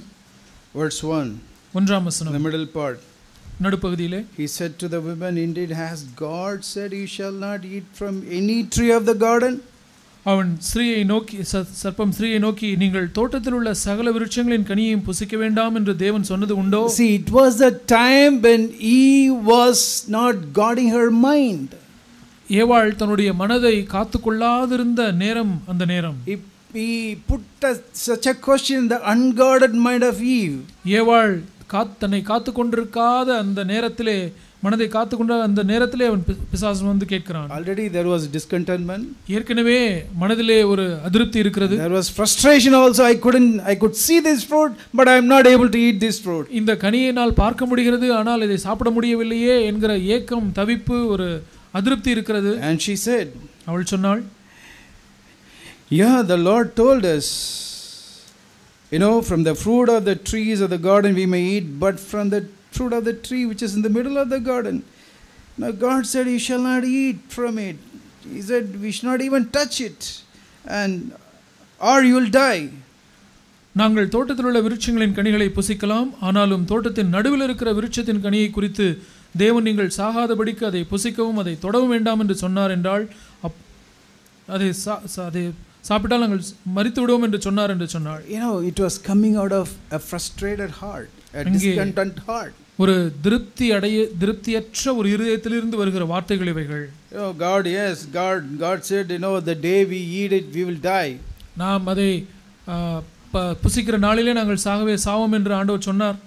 Speaker 1: verse 1.
Speaker 2: 1ஆம் வசனம்.
Speaker 1: The middle part.
Speaker 2: நடுப்பகுதியிலே.
Speaker 1: He said to the woman, indeed has God said you shall not eat from any tree of the garden?
Speaker 2: அவன் ஸ்திரீயை நோக்கி சர்ப்பம் ஸ்திரீயை நோக்கி, நீங்கள் தோட்டத்தில் உள்ள சகல விருட்சங்களின் கனியையும் புசிக்க வேண்டாம் என்று தேவன் சொன்னது உண்டோ?
Speaker 1: See, it was the time when Eve was not guarding her mind.
Speaker 2: ஏவாள் தன்னுடைய மனதை காத்துக்கொள்ளாதிருந்த நேரம் அந்த நேரம்.
Speaker 1: He put such a question in the unguarded mind of Eve.
Speaker 2: ஏவாள் தன்னை காத்து கொண்டிருக்காத அந்த நேரத்திலே, மனதை காத்துக்கொண்ட அந்த நேரத்திலே அவன் பிசாசு வந்து கேட்கிறான்.
Speaker 1: Already there was discontentment.
Speaker 2: ஏற்கனவே மனதிலே ஒரு அதிருப்தி இருக்கிறது.
Speaker 1: There was frustration also. I could see this fruit, but I am not able to eat this fruit.
Speaker 2: இந்த கனியை நான் பார்க்க முடிகிறது, ஆனால் இதை சாப்பிட முடியவில்லையே என்கிற ஏக்கம், தவிப்பு, ஒரு அதிருப்தி இருக்கிறது.
Speaker 1: And she said,
Speaker 2: அவள் சொன்னாள்,
Speaker 1: yeah, the Lord told us, from the fruit of the trees of the garden we may eat, but from the fruit of the tree which is in the middle of the garden, now God said you shall not eat from it. He said we should not even touch it, or you will die.
Speaker 2: நாங்கள் தோட்டத்தில் உள்ள விருட்சங்களின் கனிகளை புசிக்கலாம், ஆனாலும் தோட்டத்தின் நடுவில் இருக்கிற விருட்சத்தின் கனியை குறித்து தேவன் நீங்கள் சாகாதபடிக்கு அதை புசிக்கவும் அதை தொடவும் வேண்டாம் என்று சொன்னார் என்றால் அதை சாப்பிட்டால் நாங்கள் மரித்து விடுவோம் என்று சொன்னார் என்று சொன்னாள்.
Speaker 1: You know, it was coming out of a frustrated heart, a discontent heart.
Speaker 2: ஒரு திருப்தியற்ற ஒரு இருதயத்திலிருந்து வருகிற வார்த்தைகள் இவைகள்.
Speaker 1: You know, God said, you know, the day we eat it we will die.
Speaker 2: நாம் அதை புசிக்கிற நாளிலே நாங்கள் சாவோம் என்று ஆண்டவர் சொன்னார்.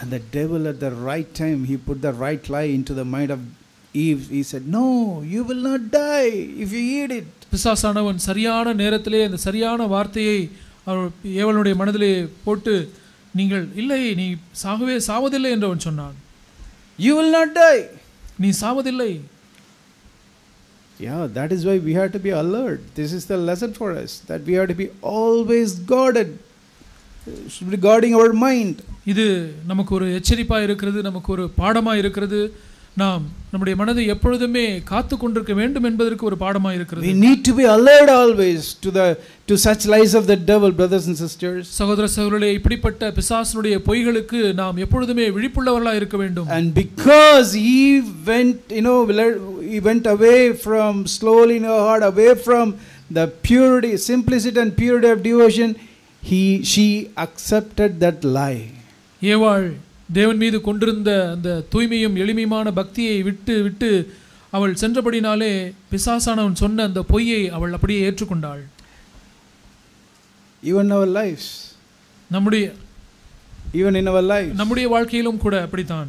Speaker 1: And the devil at the right time, he put the right lie into the mind of Eve. He said, no, you will not die if you eat it.
Speaker 2: பிசாசானவன் சரியான நேரத்திலே அந்த சரியான வார்த்தையை ஏவலுடைய மனதிலே போட்டு, நீங்கள் இல்லை, நீ சாவதில்லை என்று அவன் சொன்னான்.
Speaker 1: You will not die.
Speaker 2: நீ சாவதில்லை.
Speaker 1: Yeah, that is why we have to be alert. This is the lesson for us, that we have to be always guarded regarding our mind.
Speaker 2: இது நமக்கு ஒரு எச்சரிப்பாக இருக்கிறது, நமக்கு ஒரு பாடமாக இருக்கிறது. நாம் நம்முடைய மனதை எப்பொழுதுமே காத்து கொண்டிருக்க வேண்டும் என்பதற்கு ஒரு பாடமாக இருக்கிறது.
Speaker 1: We need to be alert always to such lies of the devil, brothers and sisters.
Speaker 2: சகோதர சகோதரிகளே, இப்படிப்பட்ட பிசாசுடைய பொய்களுக்கு நாம் எப்பொழுதுமே விழிப்புள்ளவர்களாக இருக்க வேண்டும்.
Speaker 1: And because he went, you know, he went away from, slowly in her heart, away from the purity, simplicity and purity of devotion, she accepted that lie.
Speaker 2: ஏவாள் தேவன் மீது கொண்டிருந்த அந்த தூய்மையும் எளிமையான பக்தியை விட்டு அவள் சென்றபடினாலே பிசாசானவன் சொன்ன அந்த பொய்யை அவள் அப்படியே ஏற்றுக்கொண்டாள்.
Speaker 1: Even in our lives, நம்முடைய
Speaker 2: வாழ்க்கையிலும் கூட அப்படித்தான்.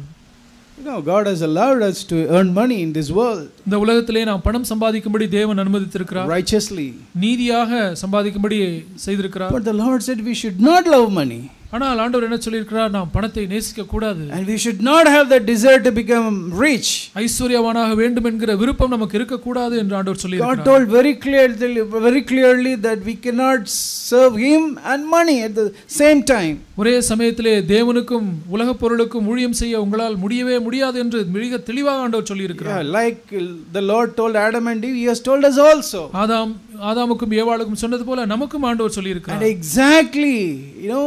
Speaker 1: You know, God has allowed us to earn money in this world.
Speaker 2: இந்த உலகத்திலே நாம் பணம் சம்பாதிக்கும்படி தேவன் அனுமதித்திருக்கிறார்.
Speaker 1: Righteously,
Speaker 2: நீதியாக சம்பாதிக்கும்படி செய்திருக்கிறார்.
Speaker 1: But the Lord said we should not love money.
Speaker 2: ஆனால் ஆண்டவர் என்ன சொல்லியிருக்கிறார்? நாம் பணத்தை நேசிக்க கூடாது.
Speaker 1: And we should not have the desire to become rich.
Speaker 2: ஐஸ்வர்யவானாக வேண்டும் என்கிற விருப்பம் நமக்கு இருக்க கூடாது என்று ஆண்டவர் சொல்லியிருக்கிறார்.
Speaker 1: God told very clearly that we cannot serve him and money at the same time.
Speaker 2: ஒரே சமயத்திலே தேவனுக்கும் உலகப் பொருளுக்கும் ஊழியம் செய்ய உங்களால் முடியவே முடியாது என்று மிக தெளிவாக ஆண்டவர் சொல்லியிருக்கிறார்.
Speaker 1: Like the Lord told Adam and Eve, he has told us also.
Speaker 2: ஆதாமுக்கும் ஏவாளுக்கும் சொன்னது போல நமக்கும் ஆண்டவர் சொல்லியிருக்கிறார்.
Speaker 1: And exactly, you know,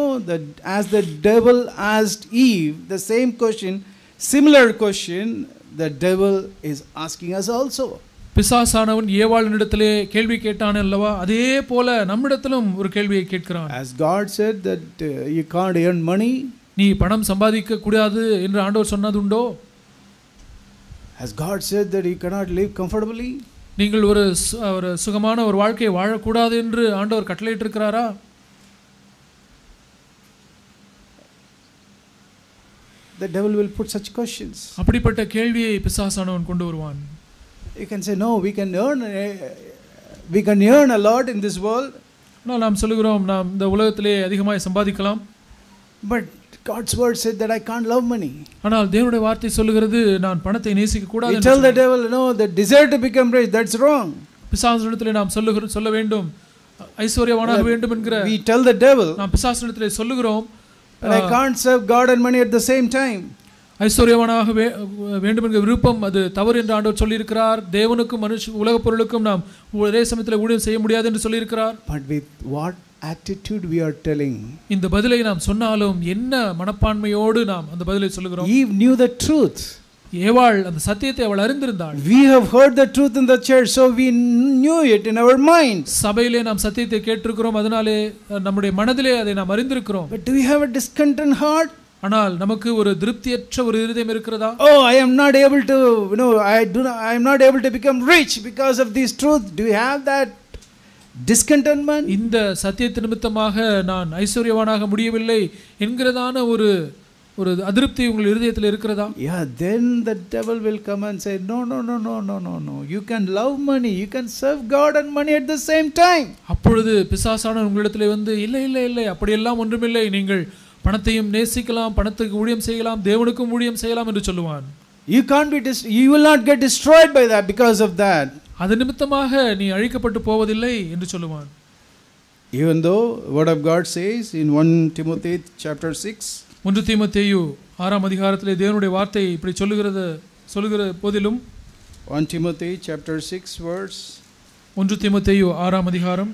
Speaker 1: as the devil asked Eve the same question, similar question, the devil is asking us also.
Speaker 2: பிசாசானவன் ஏவாளினிடத்திலே கேள்வி கேட்டான் அல்லவா, அதே போல நம்மிடத்திலும் ஒரு கேள்வியை கேட்கிறான்.
Speaker 1: As God said that you can't earn money,
Speaker 2: நீ பணம் சம்பாதிக்க கூடாது என்று ஆண்டவர் சொன்னது உண்டோ?
Speaker 1: Has God said that you cannot live comfortably?
Speaker 2: நீங்கள் ஒரு சுகமான ஒரு வாழ்க்கையை வாழக்கூடாது என்று ஆண்டவர் கட்டளையிட்டிருக்கிறாரா?
Speaker 1: The devil will put such questions.
Speaker 2: அப்படிப்பட்ட கேள்வியை பிசாசானவன் கொண்டு வருவான்.
Speaker 1: You can say, no, we can earn a lot in this world.
Speaker 2: நாம் சொல்லுகிறோம், நாம் இந்த உலகத்திலே அதிகமாய் சம்பாதிக்கலாம்.
Speaker 1: But God's word said that I can't love money.
Speaker 2: ஆனால் தேவனுடைய வார்த்தை சொல்லுகிறது நான் பணத்தை நேசிக்க கூடாது.
Speaker 1: We tell the devil, no, the desire to become rich, that's wrong.
Speaker 2: பிசாசனிடத்திலே நாம் சொல்ல வேண்டும், ஐஸ்வர்யவானாக வேண்டும் என்கிற
Speaker 1: we tell the devil,
Speaker 2: நாம் பிசாசனிடத்திலே சொல்லுகிறோம்,
Speaker 1: I can't serve God and money at the same time.
Speaker 2: ஐஸ்வர்யவானாக வேண்டும் என்கிற விருப்பம் அது தவறு என்று ஆண்டவர் சொல்லியிருக்கிறார். தேவனுக்கும் உலகப் பொருளுக்கும் நாம் ஒரே சமயத்தில் ஊழியம் செய்ய முடியாது என்று சொல்லியிருக்கிறார்.
Speaker 1: But with what attitude we are telling?
Speaker 2: இந்த பதிலை நாம் சொன்னாலும் என்ன மனப்பான்மையோடு நாம் அந்த பதிலை சொல்லுகிறோம்?
Speaker 1: Eve knew the truth.
Speaker 2: ஏவாள் அந்த சத்தியத்தை அவள் அறிந்திருந்தாள்.
Speaker 1: We have heard the truth in the church, so we knew it in our mind.
Speaker 2: சபையிலே நாம் சத்தியத்தை கேட்டிருக்கிறோம், அதனாலே நம்முடைய மனதிலே அதை நாம் அறிந்திருக்கிறோம்.
Speaker 1: But do we have a discontent heart?
Speaker 2: ஆனால் நமக்கு ஒரு திருப்தியற்ற ஒரு இருதயம் இருக்கிறதா?
Speaker 1: Oh, I am not able to, you know, I am not able to become rich because of this truth. Do you have that discontentment?
Speaker 2: இந்த சத்தியத்தின் நிமித்தமாக நான் ஐஸ்வர்யவானாக முடியவில்லை என்கிறதான ஒரு அதிருப்தி உங்கள் இருதயத்தில் இருக்கிறதா?
Speaker 1: Yeah, then the devil will come and say, no. You can love money, you can serve God and money at the same time.
Speaker 2: அப்பொழுது பிசாசானவன் உங்களிடத்திலே வந்து இல்லை அப்படியெல்லாம் ஒன்றுமில்லை, நீங்கள் பணத்தையும் நேசிக்கலாம், பணத்துக்கு ஊழியம் செய்யலாம், தேவனுக்கும் ஊழியம் செய்யலாம் என்று சொல்லுவான்.
Speaker 1: You will not get destroyed by that because of that.
Speaker 2: அது நிமித்தமாக நீ அழிக்கப்பட்டு போவதில்லை என்று சொல்லுவான்.
Speaker 1: Even though word of God says in 1 Timothy chapter 6,
Speaker 2: 1 தீமோத்தேயு 6ஆம் அதிகாரத்திலே தேவனுடைய வார்த்தை இப்படி சொல்லுகிற போதிலும்
Speaker 1: 1 Timothy chapter 6 verse
Speaker 2: 1 தீமோத்தேயு 6ஆம் அதிகாரம்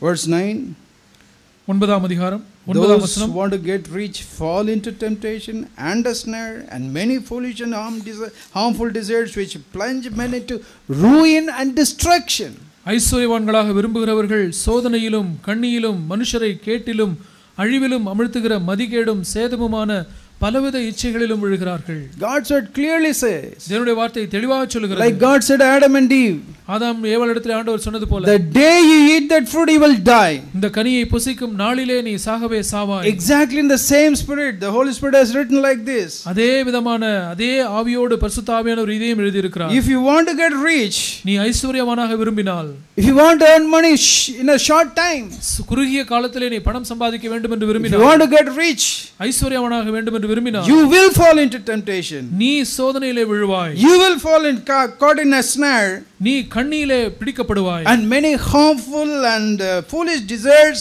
Speaker 1: verse 9,
Speaker 2: 9ஆம் அதிகாரம் 9ஆம்
Speaker 1: Those who
Speaker 2: வசனம்.
Speaker 1: want to get rich fall into temptation and a snare and many foolish and harmful desires which plunge men into ruin and destruction.
Speaker 2: ஐஸ்வர்யவான்களாக விரும்புகிறவர்கள் சோதனையிலும் கண்ணியிலும் மனுஷரை கேட்டிலும் அழிவிலும் அமிழ்த்துகிற மதிகேடும் சேதமுமான பலவித இச்சைகளிலும் விழுகிறார்கள்.
Speaker 1: God's word clearly says,
Speaker 2: தேவனுடைய வார்த்தை தெளிவாக சொல்கிறது,
Speaker 1: like God said Adam and Eve,
Speaker 2: ஆதாம் ஏவாளிடத்தில் ஆண்டவர் சொன்னது போல,
Speaker 1: the day you eat that fruit you will die.
Speaker 2: இந்த கனியை புசிக்கும் நாளிலே நீ சாகவே சாவாய்.
Speaker 1: Exactly in the same spirit the Holy Spirit has written like this.
Speaker 2: அதே விதமான அதே ஆவியோடு பரிசுத்த ஆவியானவர் இதையும் எழுதி இருக்கிறார்.
Speaker 1: If you want to get rich,
Speaker 2: நீ ஐஸ்வர்யவானாக விரும்பினால்,
Speaker 1: if you want to earn money in a short time,
Speaker 2: குறுகிய காலத்திலே நீ பணம் சம்பாதிக்க வேண்டும் என்று
Speaker 1: if
Speaker 2: விரும்பினால்,
Speaker 1: you want to get rich,
Speaker 2: ஐஸ்வர்யவானாக வேண்டும் என்று விரும்பினால்,
Speaker 1: you will fall into temptation.
Speaker 2: நீ சோதனையிலே விழுவாய்.
Speaker 1: You will fall caught in a snare.
Speaker 2: நீ கண்ணியிலே பிடிக்கப்படுவாய்.
Speaker 1: And many harmful and foolish desires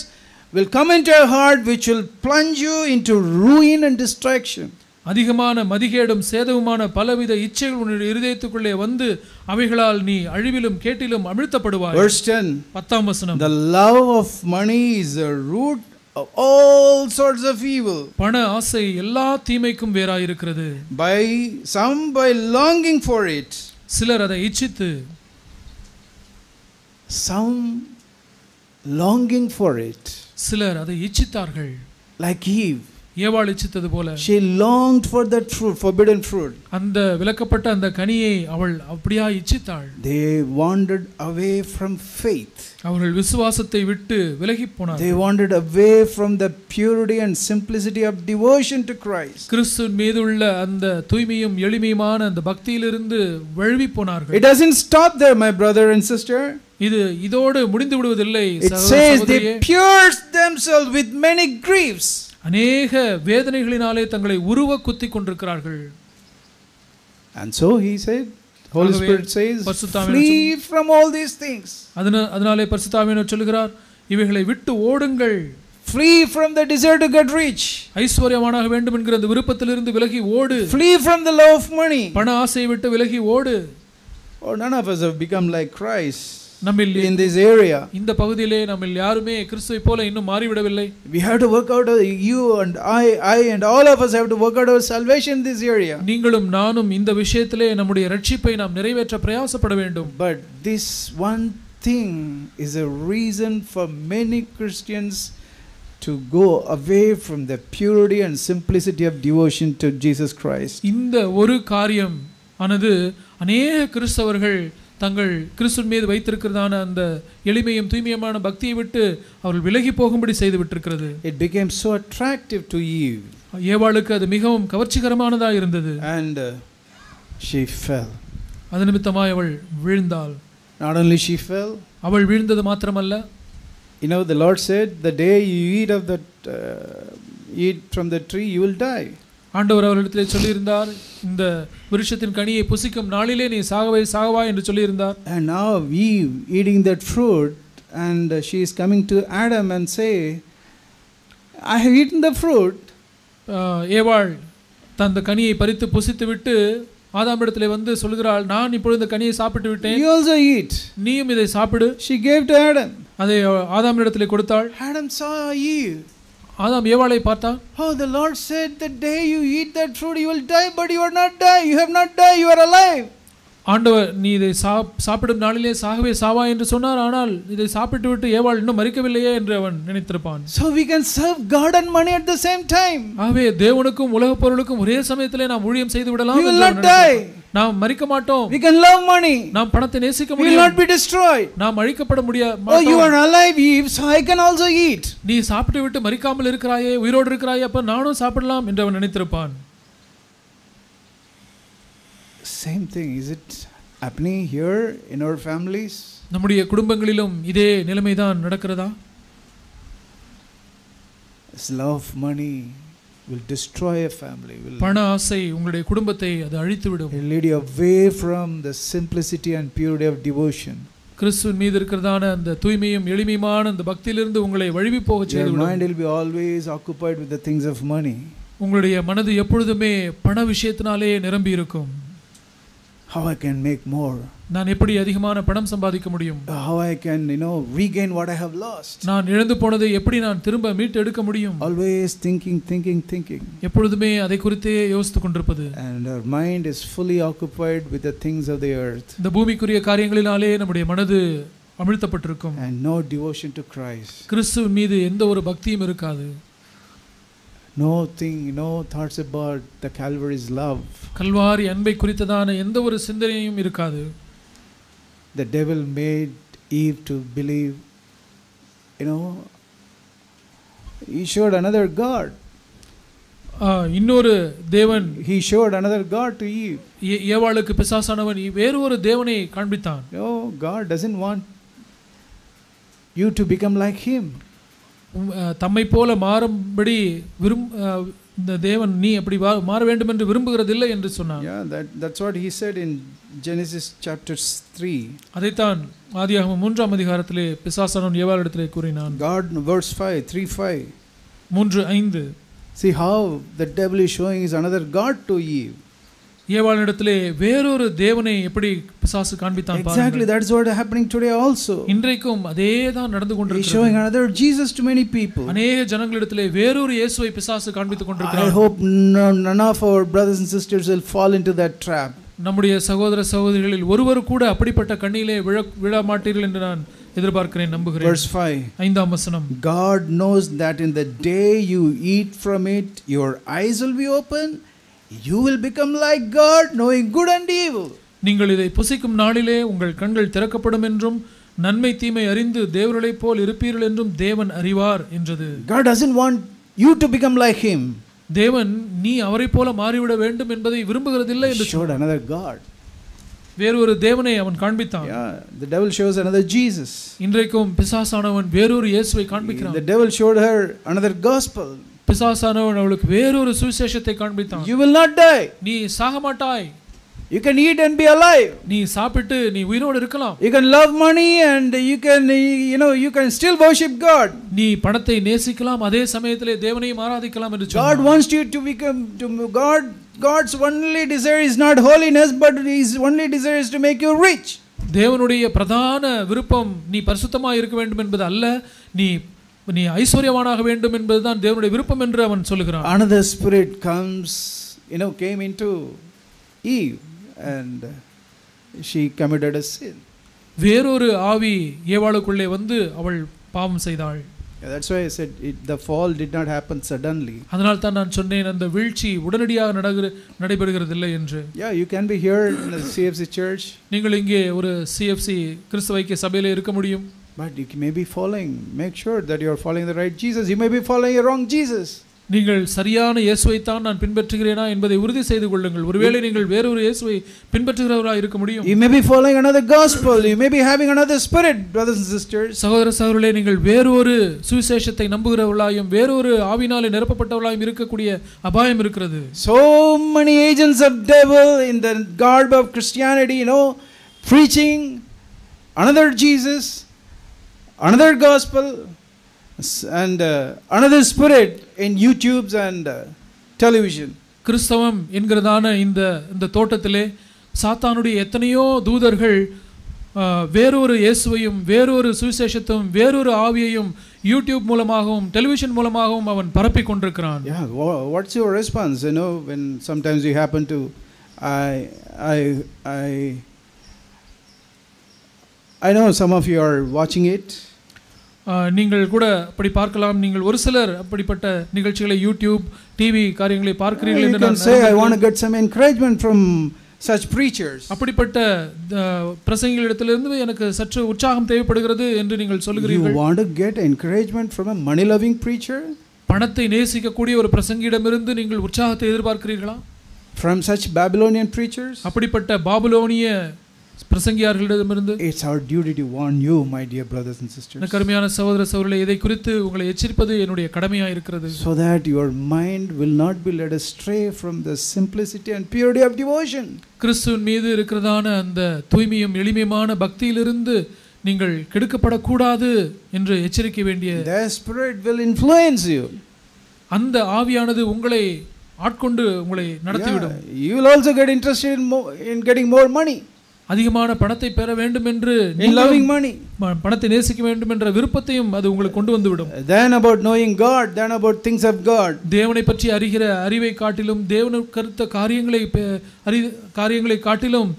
Speaker 1: will come into your heart which will plunge you into ruin and destruction.
Speaker 2: அதிகமான மதிகேடும் சேதமுமான பலவித இச்சைகள் உன்னுடைய இருதயத்துக்குள்ளே வந்து அவைகளால் நீ அழிவிலும் கேட்டிலும் அமிழ்த்தப்படுவாய்.
Speaker 1: Verse 10.
Speaker 2: 10ஆம் வசனம்.
Speaker 1: The love of money is a root of all sorts of evil.
Speaker 2: பண ஆசை எல்லா தீமைக்கும் வேறாயிருக்கிறது.
Speaker 1: By longing for it.
Speaker 2: சிலர் அதை இச்சித்து,
Speaker 1: some longing for it.
Speaker 2: சிலர் அதை இச்சித்தார்கள்.
Speaker 1: Like Eve.
Speaker 2: ஏவாள் இச்சித்தது போல,
Speaker 1: she longed for that fruit, forbidden fruit.
Speaker 2: அந்த விலக்கப்பட்ட அந்த கனியை அவள் அப்படியே இச்சித்தாள்.
Speaker 1: They wandered away from faith.
Speaker 2: அவர்கள் விசுவாசத்தை விட்டு விலகி போனார்கள்.
Speaker 1: They wandered away from the purity and simplicity of devotion to Christ.
Speaker 2: கிறிஸ்துவின் மீது உள்ள அந்த தூய்மையும் எளிமையுமான அந்த பக்தியிலிருந்து வழுவி போனார்கள்.
Speaker 1: It doesn't stop there, my brother and sister.
Speaker 2: இது இதோடு முடிந்து விடுவதில்லை.
Speaker 1: It says they pierced themselves with many griefs.
Speaker 2: அநேக வேதனைகளினாலே தங்களை உருவ குத்திக் கொண்டிருக்கிறார்கள்.
Speaker 1: And so he said, Holy Spirit says, flee from all these things.
Speaker 2: அதனாலே பரிசுத்த ஆவியானவர் சொல்கிறார், இவைகளை விட்டு ஓடுங்கள்.
Speaker 1: Flee from the desire to get rich.
Speaker 2: ஐஸ்வர்யவானாக வேண்டும் என்கிற அந்த விருப்பத்திலிருந்து விலகி ஓடு.
Speaker 1: Flee from the love of money.
Speaker 2: பண ஆசையை விட்டு விலகி ஓடு.
Speaker 1: Oh, none of us have become like Christ.
Speaker 2: நம்மில்
Speaker 1: in this area,
Speaker 2: இந்த பகுதியிலே நம்மில் யாருமே கிறிஸ்துவை போல இன்னும் மாறிவிடவில்லை.
Speaker 1: We have to work out, you and I and all of us have to work out our salvation in this area.
Speaker 2: நீங்களும் நானும் இந்த விஷயத்திலே நம்முடைய ரட்சிப்பை நாம் நிறைவேற்ற பிரயாசப்பட வேண்டும்.
Speaker 1: But this one thing is a reason for many Christians to go away from the purity and simplicity of devotion to Jesus Christ.
Speaker 2: இந்த ஒரு காரியம் ஆனது அநேக கிறிஸ்தவர்கள் தங்கள் கிறிஸ்துவின் மீது வைத்திருக்கிறதான அந்த எளிமையும் தூய்மையுமான பக்தியை விட்டு அவர்கள் விலகி போகும்படி செய்து விட்டிருக்கிறது.
Speaker 1: It became so attractive to Eve.
Speaker 2: ஏவாளுக்கு அது மிகவும் கவர்ச்சிகரமானதாக இருந்தது.
Speaker 1: And she fell.
Speaker 2: அது நிமித்தமாய் அவள் வீழ்ந்தாள்.
Speaker 1: Not only she fell,
Speaker 2: அவள் வீழ்ந்தது மாத்திரமல்ல,
Speaker 1: you know, the Lord said, the day you eat from the tree, you will die.
Speaker 2: ஆண்டவர் அவரிடத்திலே சொல்லியிருந்தார், இந்த விருட்சத்தின் கனியை புசிக்கும் நாளிலே நீ சாகவா என்று சொல்லியிருந்தார்.
Speaker 1: And now Eve eating that fruit, and she is coming to Adam and say, I have eaten the fruit.
Speaker 2: ஏவாள் தந்த கனியை பறித்து புசித்து விட்டு ஆதாமிடத்திலே வந்து சொல்கிறாள், நான் இப்பொழுது இந்த கனியை சாப்பிட்டு விட்டேன்,
Speaker 1: You also eat.
Speaker 2: நீயும் இதை சாப்பிடு.
Speaker 1: She gave to Adam.
Speaker 2: அதை ஆதாமிடத்திலே கொடுத்தாள்.
Speaker 1: Adam saw Eve.
Speaker 2: ஆதாம் ஏவாளை பார்த்தான்.
Speaker 1: Oh, the Lord said, the day you eat that fruit you will die, but you are not die. You have not died, you are alive.
Speaker 2: ஆண்டவர் நீ இதை சாப்பிடும் நாளிலே சாகவே சாவா என்று சொன்னார். ஆனால் இதை சாப்பிட்டு விட்டு ஏவாள் இன்னும் மரிக்கவில்லையே என்று அவன் நினைத்திருப்பான்.
Speaker 1: So we can serve God and money at the same time.
Speaker 2: ஆகவே தேவனுக்கும் உலகப் பொருளுக்கும் ஒரே சமயத்திலே நாம் ஊழியம் செய்து விடலாம்.
Speaker 1: We will not die.
Speaker 2: நாம் மரிக்க மாட்டோம்.
Speaker 1: We can love money.
Speaker 2: நாம் பணத்தை நேசிக்க முடியும்.
Speaker 1: We will not be destroyed.
Speaker 2: நாம் அழிக்கப்பட முடியாது.
Speaker 1: Oh, you are alive, Eve, so I can also eat.
Speaker 2: நீ சாப்பிட்டு விட்டு மரிக்காமல் இருக்கிறாயே, உயிரோடு இருக்கிறாயே, அப்ப நானும் சாப்பிடலாம் என்று அவன் நினைத்திருப்பான்.
Speaker 1: Same thing, is it happening here in our families?
Speaker 2: நம்முடைய குடும்பங்களிலும் இதே நிலைமைதான் நடக்கிறதா?
Speaker 1: This love of money will destroy a family.
Speaker 2: பண ஆசை உங்களுடைய குடும்பத்தை அது அழித்து விடும்.
Speaker 1: It will lead you away from the simplicity and purity of devotion.
Speaker 2: கிறிஸ்துவின் மீது இருக்கிறதான அந்த தூய்மையும் எளிமையுமான அந்த பக்தியிலிருந்து உங்களை வழிவி போக செய்து விடும்.
Speaker 1: Your mind will be always occupied with the things of money.
Speaker 2: உங்களுடைய மனது எப்பொழுதுமே பண விஷயத்தினாலே நிரம்பி இருக்கும்.
Speaker 1: How I can make more?
Speaker 2: நான் எப்படி அதிகமான பணம் சம்பாதிக்க முடியும்,
Speaker 1: how I can regain what I have lost.
Speaker 2: நான் இழந்து போனதை எப்படி நான் திரும்ப மீட்டு எடுக்க முடியும்.
Speaker 1: Always thinking.
Speaker 2: எப்பொழுதுமே அதை குறித்தே யோசித்துக் கொண்டிருப்பது.
Speaker 1: And our mind is fully occupied with the things of the earth.
Speaker 2: இந்த பூமிக்குரிய காரியங்களினாலே நம்முடைய மனது அமிழ்த்தப்பட்டிருக்கும்.
Speaker 1: And no devotion to Christ.
Speaker 2: கிறிஸ்துவின் மீது எந்த ஒரு பக்தியும் இருக்காது.
Speaker 1: No thoughts about the Calvary's love.
Speaker 2: Kalvari அன்பை குறித்ததான எந்த ஒரு சிந்தனையும் இருக்காது.
Speaker 1: The devil made Eve to believe, he showed another god.
Speaker 2: இன்னொரு தேவன்,
Speaker 1: he showed another god to Eve.
Speaker 2: ஏவாளுக்கு பிசாசானவன் வேறு ஒரு தேவனை காண்பித்தான்.
Speaker 1: No, God doesn't want you to become like him.
Speaker 2: தம்மை போல மாறும்படி இந்த தேவன் நீ அப்படி மாற வேண்டும் என்று விரும்புகிறதில்லை என்று சொன்னார்.
Speaker 1: Yeah, that's what he said in Genesis chapter 3.
Speaker 2: அதைத்தான் ஆதியாகமம் 3ஆம் அதிகாரத்திலே பிசாசானவன் ஏவாளிடத்திலே கூறினான்.
Speaker 1: God, verse 5, 3:5.
Speaker 2: 3:5.
Speaker 1: See how the devil is showing is another god to Eve.
Speaker 2: ஏவாளிடத்திலே வேறொரு தேவனை எப்படி பிசாசு காண்பித்தான் பாருங்கள்.
Speaker 1: Exactly, that's what is happening today also.
Speaker 2: இன்றைக்கும் அதே தான் நடந்து கொண்டிருக்கிறது.
Speaker 1: He is showing another Jesus to many people.
Speaker 2: अनेक ஜனங்களிடத்திலே வேறொரு இயேசுவை பிசாசு காண்பித்துக் கொண்டிருக்கிறார்.
Speaker 1: I hope none of our brothers and sisters will fall into that trap.
Speaker 2: நம்முடைய சகோதர சகோதரிகளில் ஒருவர் கூட அப்படிப்பட்ட கண்ணிலே விழ மாட்டீர்கள் என்று நான் எதிர்பார்க்கிறேன், நம்புகிறேன்.
Speaker 1: Verse 5.
Speaker 2: 5ஆம் வசனம்.
Speaker 1: God knows that in the day you eat from it your eyes will be open, you will become like God, knowing good and evil.
Speaker 2: நீங்கள் இதை புசிக்கும் நாளிலே உங்கள் கண்கள் திறக்கப்படும் என்றும் நன்மை தீமை அறிந்து தேவர்களைப் போல் இருப்பீர்கள் என்றும் தேவன் அறிவார் என்றது.
Speaker 1: God doesn't want you to become like him.
Speaker 2: தேவன் நீ அவரைப் போல மாறிவிட வேண்டும் என்பதை விரும்புகிறதில்லை என்று
Speaker 1: showed another God.
Speaker 2: வேறொரு தேவனை அவன் காண்பித்தான்.
Speaker 1: Yeah, the devil shows another Jesus.
Speaker 2: இன்றைக்கும் பிசாசானவன் வேறொரு இயேசுவை காண்பிக்கிறான்.
Speaker 1: The devil showed her another gospel.
Speaker 2: பிசாசானவன் அவளுக்கு வேறொரு சுவிசேஷத்தை காண்பித்தான்.
Speaker 1: You will not die.
Speaker 2: நீ சாக மாட்டாய்.
Speaker 1: You can eat and be alive.
Speaker 2: நீ சாப்பிட்டு நீ உயிரோடு இருக்கலாம்.
Speaker 1: You can love money and you can still worship God.
Speaker 2: நீ பணத்தை நேசிக்கலாம், அதே சமயத்திலே தேவனையும் ஆராதிக்கலாம் என்று சொன்னார்.
Speaker 1: God wants you to become God's only desire is not holiness, but his only desire is to make you rich.
Speaker 2: தேவனுடைய பிரதான விருப்பம் நீ பரிசுத்தமாக இருக்க வேண்டும் என்பது அல்ல, நீ ஐஸ்வர்யவானாக வேண்டும் என்பதுதான் தேவனுடைய விருப்பம் என்று அவன் சொல்லுகிறான்.
Speaker 1: Another spirit came into Eve and she committed a sin.
Speaker 2: வேறொரு ஆவி ஏவாளுக்குள்ளே வந்து அவள் பாவம் செய்தாள்.
Speaker 1: That's why I said the fall did not happen suddenly.
Speaker 2: அதனால் தான் நான் சொன்னேன் அந்த வீழ்ச்சி உடனடியாக நடைபெறுகிறதில்லை என்று.
Speaker 1: Yeah, you can be here in the CFC church.
Speaker 2: நீங்கள் இங்கே ஒரு CFC கிறிஸ்தவ ஐக்கிய சபையிலே இருக்க முடியும்.
Speaker 1: But you may be make sure that you are following the right Jesus. You may be following a wrong Jesus.
Speaker 2: நீங்கள் சரியான இயேசுவை தான் நான் பின்பற்றுகிறேனா என்பதை உறுதி செய்து கொள்ளுங்கள். ஒருவேளை நீங்கள் வேறொரு இயேசுவை பின்பற்றுகிறவராக இருக்க முடியும்.
Speaker 1: You may be following another gospel. You may be having another spirit, brothers and sisters.
Speaker 2: சகோதர சகோதரிகளே, நீங்கள் வேறொரு சுவிசேஷத்தை நம்புகிறவர்களாயும் வேறொரு ஆவினாலே நிரப்பப்பட்டவர்களாயும் இருக்கக்கூடிய அபாயம் இருக்கிறது.
Speaker 1: So many agents of devil in the garb of Christianity, preaching another Jesus, another gospel, and another spirit in YouTubes and television.
Speaker 2: கிறிஸ்தவம் என்கிறதான இந்த தோட்டத்திலே சாத்தானுடைய எத்தனையோ தூதர்கள் வேறொரு இயேசுவையும் வேறொரு சுவிசேஷத்தையும் வேறொரு ஆவியையும் யூடியூப் மூலமாகவும் டெலிவிஷன் மூலமாகவும் அவன் பரப்பி கொண்டிருக்கிறான்.
Speaker 1: Yeah, what's your response when sometimes you happen to I know some of you are watching it.
Speaker 2: நீங்கள் கூட அப்படி பார்க்கலாம். நீங்கள் ஒரு சிலர் அப்படிப்பட்ட நிகழ்ச்சிகளை யூடியூப் டிவி காரியங்களை பார்க்கிறீர்கள் என்று நான்
Speaker 1: say I want to get some encouragement from such preachers.
Speaker 2: அப்படிப்பட்ட பிரசங்கிகளிடத்திலிருந்து எனக்கு சற்று உற்சாகம் தேவைப்படுகிறது என்று நீங்கள் சொல்கிறீர்கள்.
Speaker 1: You want to get encouragement from a money loving preacher?
Speaker 2: பணத்தை நேசிக்கக்கூடிய ஒரு பிரசங்கியிடமிருந்து நீங்கள் உற்சாகத்தை எதிர்பார்க்கிறீர்களா?
Speaker 1: From such Babylonian preachers?
Speaker 2: அப்படிப்பட்ட பாபிலோனிய பிரசங்கியார்களிடமிருந்து.
Speaker 1: It's our duty to warn you, my dear brothers and sisters.
Speaker 2: கருமையான சகோதர சகோதரிகளே, இதை குறித்து உங்களை எச்சரிப்பது என்னுடைய கடமையாக இருக்கிறது.
Speaker 1: So that your mind will not be led astray from the simplicity and purity of devotion.
Speaker 2: கிறிஸ்துவின் மீது இருக்கிறதான அந்த தூய்மையும் எளிமையான பக்தியிலிருந்து நீங்கள் கெடுக்கப்படக்கூடாது என்று எச்சரிக்க வேண்டிய.
Speaker 1: The spirit will influence you.
Speaker 2: அந்த ஆவியானது உங்களை ஆட்கொண்டு உங்களை நடத்திவிடும்.
Speaker 1: You will also get interested in getting more money.
Speaker 2: அதிகமான பணத்தை பெற வேண்டும் என்று
Speaker 1: in loving money,
Speaker 2: பணத்தை நேசிக்க வேண்டும் என்ற விருப்பத்தையும் அது உங்களுக்கு கொண்டு வந்துவிடும்.
Speaker 1: than about knowing God, than about things of God.
Speaker 2: தேவனை பற்றி அறிகிற அறிவை காட்டிலும் தேவனுக்கு கருத்த காரியங்களை காட்டிலும்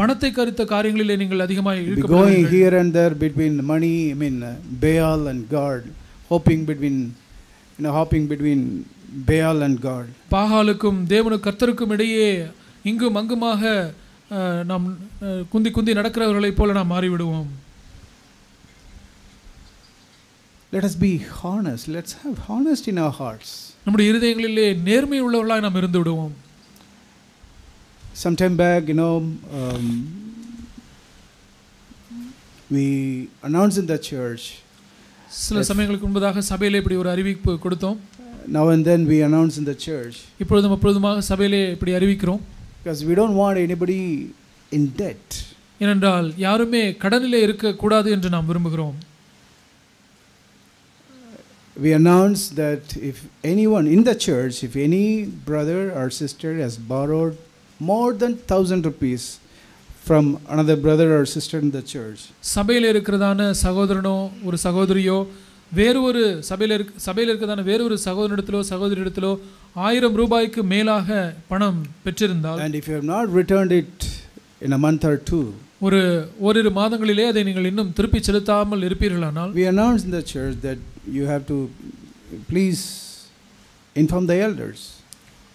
Speaker 2: பணத்தை கருத்த காரியங்களிலே நீங்கள் அதிகமாக
Speaker 1: going here and there between money, Baal and God, hopping between Baal and God.
Speaker 2: பாகாலுக்கும் தேவனுக்கு கர்த்தருக்கும் இடையே இங்கும் அங்குமாக நாம் குந்தி நடக்கிறவர்களைப் போல நாம் மாறிவிடுவோம்.
Speaker 1: Let us be honest. Let's have honesty in our hearts.
Speaker 2: நம்முடைய இருதயங்களிலே நேர்மை உள்ளவர்களாய் நாம் இருந்து விடுவோம்.
Speaker 1: Some time back, we announced in the church.
Speaker 2: சில சமயங்களுக்கு முன்பதாக சபையிலே இப்படி ஒரு அறிவிப்பு கொடுத்தோம்.
Speaker 1: Now and then we announce in the church.
Speaker 2: இப்பொழுதும் அப்பொழுதுமாக சபையிலே இப்படி அறிவிக்கிறோம்.
Speaker 1: Because we don't want anybody in debt.
Speaker 2: ஏனென்றால் யாருமே கடனிலே இருக்க கூடாது என்று நாம் விரும்புகிறோம்.
Speaker 1: We announce that if anyone in the church, if any brother or sister has borrowed more than 1,000 rupees from another brother or sister in the church,
Speaker 2: சபையில் இருக்கிறதான சகோதரனோ ஒரு சகோதரியோ வேறு ஒரு சபையில் இருக்கிறதான வேறு ஒரு சகோதரனிடத்திலோ சகோதரியிடத்திலோ 1000 ரூபாய்க்கு மேலாக பணம் பெற்றிருந்தால்,
Speaker 1: and if you have not returned it in a month or two,
Speaker 2: ஓரிரு மாதங்களிலே அதை நீங்கள் இன்னும் திருப்பி செலுத்தாமல் இருப்பீர்களானால்,
Speaker 1: we announce in the church that you have to please inform the elders.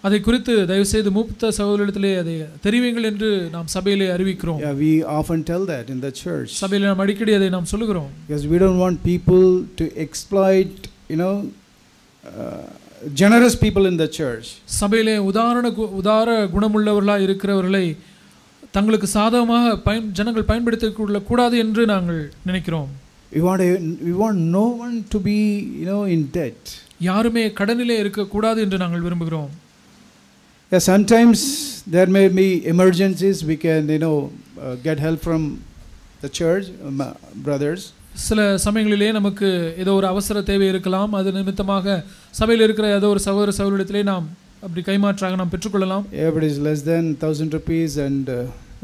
Speaker 2: அதை குறித்து தயவு செய்து மூத்த சகோதரரிடத்திலே அதை தெரிவியுங்கள் என்று நாம் சபையிலே அறிவிக்கிறோம்.
Speaker 1: Yeah, we often tell that in the church.
Speaker 2: சபையிலே நாம் அடிக்கடி அதை நாம் சொல்லுகிறோம்.
Speaker 1: Because we don't want people to exploit, generous people in the church.
Speaker 2: சபையிலே உதார குணமுள்ளவர்களாய் இருக்கிறவர்களை தங்களுக்கு சாதகமாக ஜனங்கள் பயன்படுத்திக் கொள்ள கூடாது என்று நாங்கள் நினைக்கிறோம்.
Speaker 1: We want no one to be, in debt.
Speaker 2: யாருமே கடனிலே இருக்க கூடாது என்று நாங்கள் விரும்புகிறோம்.
Speaker 1: Yeah, sometimes there may be emergencies. We can, get help from the church, brothers.
Speaker 2: சில சமயங்களிலே நமக்கு ஏதோ ஒரு அவசர தேவை இருக்கலாம். அது நிமித்தமாக சபையில் இருக்கிற ஏதோ ஒரு சகோதரத்திலே நாம் அப்படி கைமாற்றாக நாம் பெற்றுக்கொள்ளலாம்.
Speaker 1: If it is less than 1,000 rupees and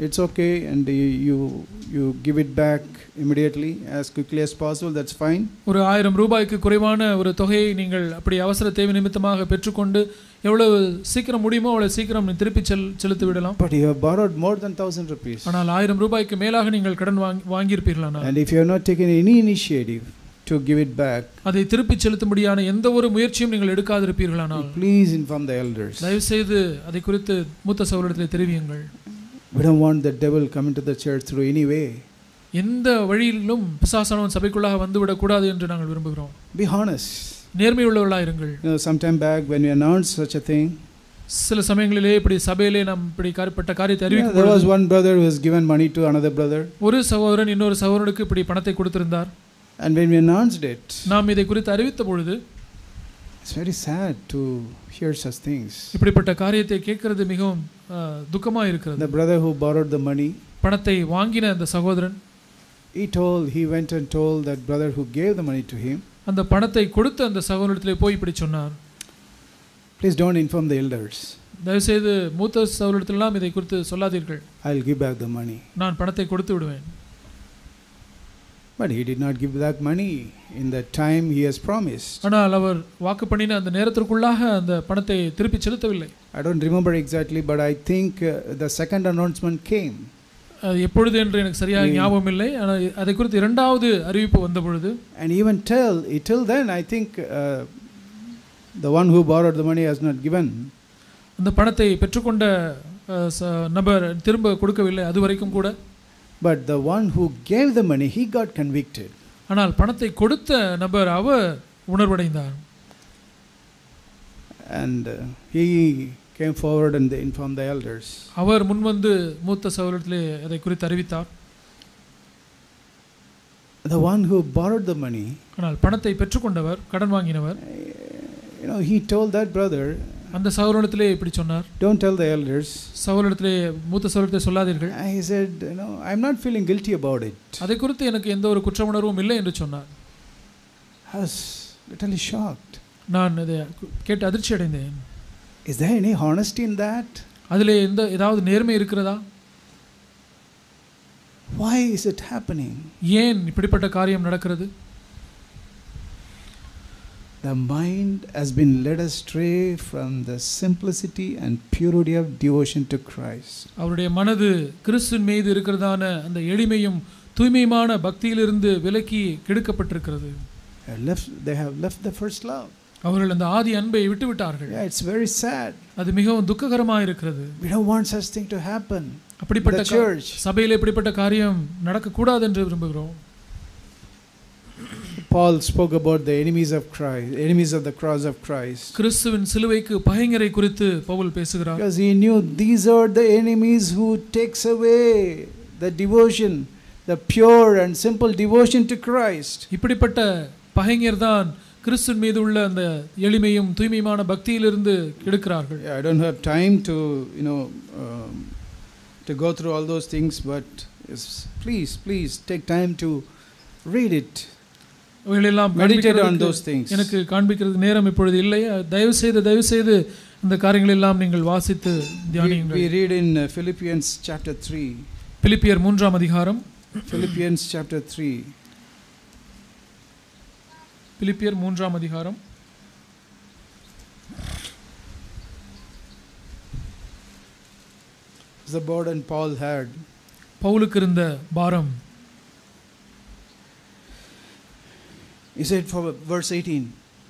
Speaker 1: it's okay, and you give it back immediately as quickly as possible, that's fine.
Speaker 2: ஒரு 1000 ரூபாய்க்கு குறைவான ஒரு தொகையை நீங்கள் அப்படி அவசர தேவை நிமித்தமாக பெற்றுக்கொண்டு எவ்வளவு சீக்கிரம் முடியுமோ அவ்வளவு சீக்கிரம் திருப்பி செலுத்தி விடலாம்.
Speaker 1: But you have borrowed more than 1,000 rupees.
Speaker 2: ஆனால் 1000 ரூபாய்க்கு மேலாக நீங்கள் கடன் வாங்கியிருப்பீர்களானால்,
Speaker 1: and if you have not taken any initiative to give it back,
Speaker 2: அதை திருப்பி செலுத்தும்படியான எந்த ஒரு முயற்சியும் நீங்கள் எடுக்காதிருப்பீர்களானால்,
Speaker 1: please inform the elders.
Speaker 2: தயவு செய்து அதை குறித்து மூத்த சகோதரத்திலே தெரிவியுங்கள்.
Speaker 1: We don't want the devil come into the church through any way.
Speaker 2: எந்த வழியிலும் பிசாசானவன் சபைக்குள்ளாக வந்துவிடக் கூடாது என்று நாங்கள் விரும்புகிறோம்.
Speaker 1: Be honest.
Speaker 2: நேர்மை உள்ளவர்களாக இருங்கள்.
Speaker 1: Some time back when we announced such a thing,
Speaker 2: சில சமயங்களிலே இப்படி சபையிலே நாம் இப்படி காரியத்தை அறிவிக்கும்
Speaker 1: there was one brother who has given money to another brother.
Speaker 2: ஒரு சகோதரன் இன்னொரு சகோதரனுக்கு இப்படி பணத்தை கொடுத்திருந்தார்.
Speaker 1: And when we announced it,
Speaker 2: நாம் இதை குறித்து அறிவித்த பொழுது,
Speaker 1: it's very sad to hear such things.
Speaker 2: இப்படிப்பட்ட காரியத்தை கேட்கிறது மிகவும் துக்கமாக இருக்கிறது.
Speaker 1: The brother who borrowed the money,
Speaker 2: பணத்தை வாங்கின அந்த சகோதரன்,
Speaker 1: he went and told that brother who gave the money to him,
Speaker 2: அந்த பணத்தை கொடுத்த அந்த சகோதரத்திலே போய் இப்படி சொன்னார்,
Speaker 1: please don't inform the elders.
Speaker 2: தயவு செய்து மூத்த சகோதரத்திலெல்லாம் இதை குறித்து சொல்லாதீர்கள்.
Speaker 1: I'll give back the money.
Speaker 2: நான் பணத்தை கொடுத்து விடுவேன்.
Speaker 1: But he did not give back money in the time he has promised.
Speaker 2: ஆனால் அவர் வாக்கு பண்ணின அந்த நேரத்திற்குள்ளாக அந்த பணத்தை திருப்பி செலுத்தவில்லை.
Speaker 1: I don't remember exactly, but I think the second announcement came.
Speaker 2: அது எப்பொழுது என்று எனக்கு சரியாக ஞாபகம் இல்லை. ஆனால் அதை குறித்து இரண்டாவது அறிவிப்பு வந்த பொழுது,
Speaker 1: and even till then I think the one who borrowed the money has not given.
Speaker 2: அந்த பணத்தை பெற்றுக்கொண்ட நபர் திரும்ப கொடுக்கவில்லை அது வரைக்கும் கூட.
Speaker 1: But the one who gave the money, he got convicted.
Speaker 2: ஆனால் பணத்தை கொடுத்த நபர் அவர் உணர்வடைந்தார்.
Speaker 1: And he came forward and informed the elders.
Speaker 2: அவர் முன்வந்து மூத்த சகோதரத்திலே அதை குறித்து அறிவித்தார்.
Speaker 1: The one who borrowed the money,
Speaker 2: ஆனால் பணத்தை பெற்றுக்கொண்டவர், கடன் வாங்கினவர்,
Speaker 1: he told that brother,
Speaker 2: அந்த சகோதரத்திலே இப்படி சொன்னார்,
Speaker 1: don't tell the elders.
Speaker 2: சகோதரத்திலே மூத்த சகோதரத்தை சொல்லாதீர்கள்.
Speaker 1: He said, I'm not feeling guilty about it.
Speaker 2: அதை குறித்து எனக்கு எந்த ஒரு குற்ற உணர்வும் இல்லை என்று சொன்னார்.
Speaker 1: I was literally shocked.
Speaker 2: நான் இதை கேட்டு அதிர்ச்சி அடைந்தேன்.
Speaker 1: Is there any honesty in that?
Speaker 2: அதிலே ஏதாவது நேர்மை இருக்கிறதா?
Speaker 1: Why is it happening?
Speaker 2: ஏன் இப்படிப்பட்ட காரியம் நடக்கிறது?
Speaker 1: The mind has been led astray from the simplicity and purity of devotion to Christ.
Speaker 2: அவருடைய மனது கிறிஸ்துவின் மீது இருக்கிறதான அந்த எளிமையும் தூய்மையான பக்தியிலிருந்து விலக்கி கெடுக்கப்பட்டிருக்கிறது.
Speaker 1: They have left the first love.
Speaker 2: அவர்கள் அந்த ஆதி அன்பை விட்டு விட்டார்கள்.
Speaker 1: Yeah, it's very sad.
Speaker 2: அது மிகவும் துக்ககரமாக இருக்கிறது.
Speaker 1: We don't want such thing to happen.
Speaker 2: அப்படிப்பட்ட சபையிலே இப்படிப்பட்ட காரியம் நடக்க கூடாது என்று விரும்புகிறோம்.
Speaker 1: Paul spoke about the enemies of Christ, enemies of the cross of Christ.
Speaker 2: கிறிஸ்துவின் சிலுவைக்கு பகைஞரை குறித்து பவுல் பேசுகிறார்.
Speaker 1: Because he knew these are the enemies who takes away the devotion, the pure and simple devotion to Christ.
Speaker 2: இப்படிப்பட்ட பகைஞர் தான் கிறிஸ்துவின் மீது உள்ள அந்த எளிமையும் தூய்மையான பக்தியிலிருந்து கெடுக்கிறார்கள்.
Speaker 1: I don't have time to to go through all those things, but please take time to read it. Meditate on those things.
Speaker 2: எனக்கு காண்பிக்கிறதுக்கு நேரம் இப்பொழுது இல்லை. தயவு செய்து இந்த காரியங்கள் எல்லாம் நீங்கள் வாசித்து தியானியுங்கள்.
Speaker 1: We read in Philippians chapter 3.
Speaker 2: பிலிப்பியர் 3ஆம் அதிகாரம்.
Speaker 1: Philippians chapter 3.
Speaker 2: பிலிப்பியர் 3ஆம் அதிகாரம்.
Speaker 1: The burden Paul had.
Speaker 2: பவுலுக்கு இருந்த பாரம்.
Speaker 1: He said for verse 18.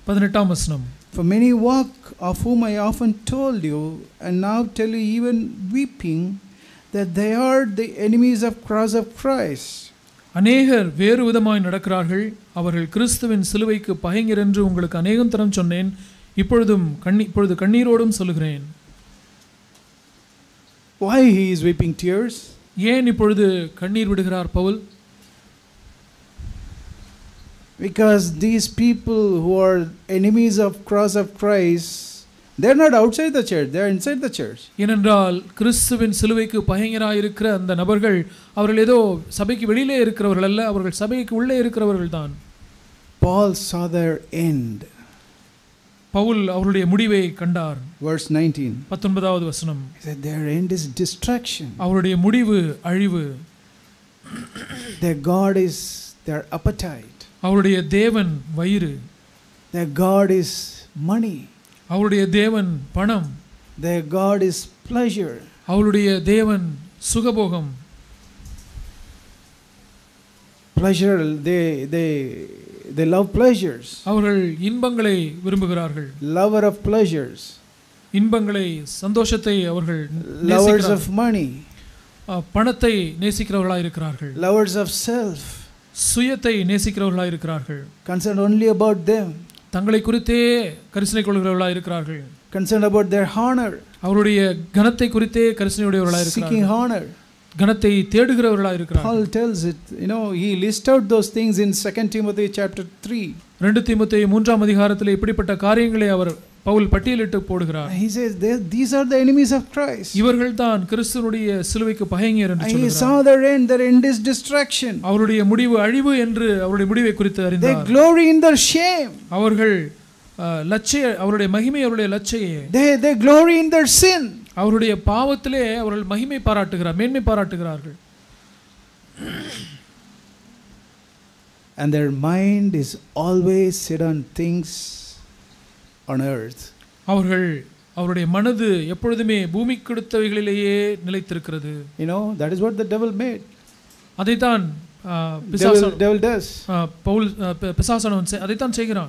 Speaker 2: 18ஆம் வசனம்.
Speaker 1: For many walk, of whom I often told you, and now tell you even weeping, that they are the enemies of cross of Christ.
Speaker 2: அநேகர் வேறு விதமாய் நடக்கிறார்கள். அவர்கள் கிறிஸ்துவின் சிலுவைக்கு பகைஞர் என்று உங்களுக்கு அநேகம் தரம் சொன்னேன். இப்பொழுது கண்ணீரோடும் சொல்லுகிறேன்.
Speaker 1: Why he is weeping tears?
Speaker 2: ஏன் இப்பொழுது கண்ணீர் விடுகிறார் Pavul?
Speaker 1: Because these people who are enemies of cross of Christ, they are not outside the church, they are inside the church.
Speaker 2: ஏனென்றால் கிறிஸ்துவின் சிலுவைக்கு பகைஞராய் இருக்கிற அந்த நபர்கள் அவர்கள் ஏதோ சபைக்கு வெளியிலே இருக்கிறவர்கள் அல்ல, அவர்கள் சபைக்கு உள்ளே இருக்கிறவர்கள் தான்.
Speaker 1: Paul saw their end.
Speaker 2: Pavul அவருடைய முடிவை கண்டார்.
Speaker 1: Verse 19.
Speaker 2: 19வது வசனம்.
Speaker 1: He said their end is destruction.
Speaker 2: அவருடைய முடிவு அழிவு.
Speaker 1: Their God is their appetite.
Speaker 2: அவருடைய தேவன் வயிறு.
Speaker 1: Their God is money.
Speaker 2: அவருடைய தேவன் பணம்.
Speaker 1: Their God is pleasure.
Speaker 2: அவருடைய தேவன் சுகபோகம்.
Speaker 1: Pleasure, they love pleasures.
Speaker 2: அவர்கள் இன்பங்களை விரும்புகிறார்கள்.
Speaker 1: Lover of pleasures.
Speaker 2: இன்பங்களை சந்தோஷத்தை அவர்கள்
Speaker 1: lovers of money.
Speaker 2: பணத்தை நேசிக்கிறவர்களாய் இருக்கிறார்கள்.
Speaker 1: Lovers of self.
Speaker 2: சுயத்தை நேசிக்கிறவர்களாய் இருக்கிறார்கள்.
Speaker 1: Concerned only about them.
Speaker 2: தங்களை குறித்தே கரிசனை கொள்கிறவர்களாய் இருக்கிறார்கள்.
Speaker 1: Concerned about their honor.
Speaker 2: அவருடைய கனத்தை குறித்தே கரிசனையுடையவர்களாய் இருக்கிறார்கள்.
Speaker 1: Seeking honor.
Speaker 2: கனத்தை தேடுகிறவர்களாய் இருக்கிறார்கள்.
Speaker 1: Paul tells it, he lists out those things in 2 Timothy chapter 3.
Speaker 2: 2 தீமோத்தேயு 3ஆம் அதிகாரத்தில் இப்படிப்பட்ட காரியங்களை அவர் பவுல் பட்டியலிட்டு போடுகிறார்.
Speaker 1: He says these are the enemies of Christ.
Speaker 2: இவர்கள் தான் கிறிஸ்துவினுடைய சிலுவைக்கு பகைஞர் என்று சொல்கிறார்.
Speaker 1: He saw their end is destruction.
Speaker 2: அவருடைய முடிவு அழிவு என்று அவருடைய முடிவை குறித்து அறிந்தார்.
Speaker 1: They glory in their shame.
Speaker 2: அவர்கள் அவருடைய மகிமை அவருடைய லட்சையே.
Speaker 1: They glory in their sin.
Speaker 2: அவருடைய பாவத்திலே அவர்கள் மகிமை பாராட்டுகிறார், மேன்மை பாராட்டுகிறார்கள்.
Speaker 1: And their mind is always set on things on earth.
Speaker 2: அவருடைய மனது எப்பொழுதுமே பூமிக்கு அடுத்தவைகளிலேயே நிலைத்திருக்கிறது.
Speaker 1: That is what the devil made.
Speaker 2: அதைத்தான்
Speaker 1: devil does.
Speaker 2: பவுல் பிசாசானவன் அதைத்தான் செய்கிறான்.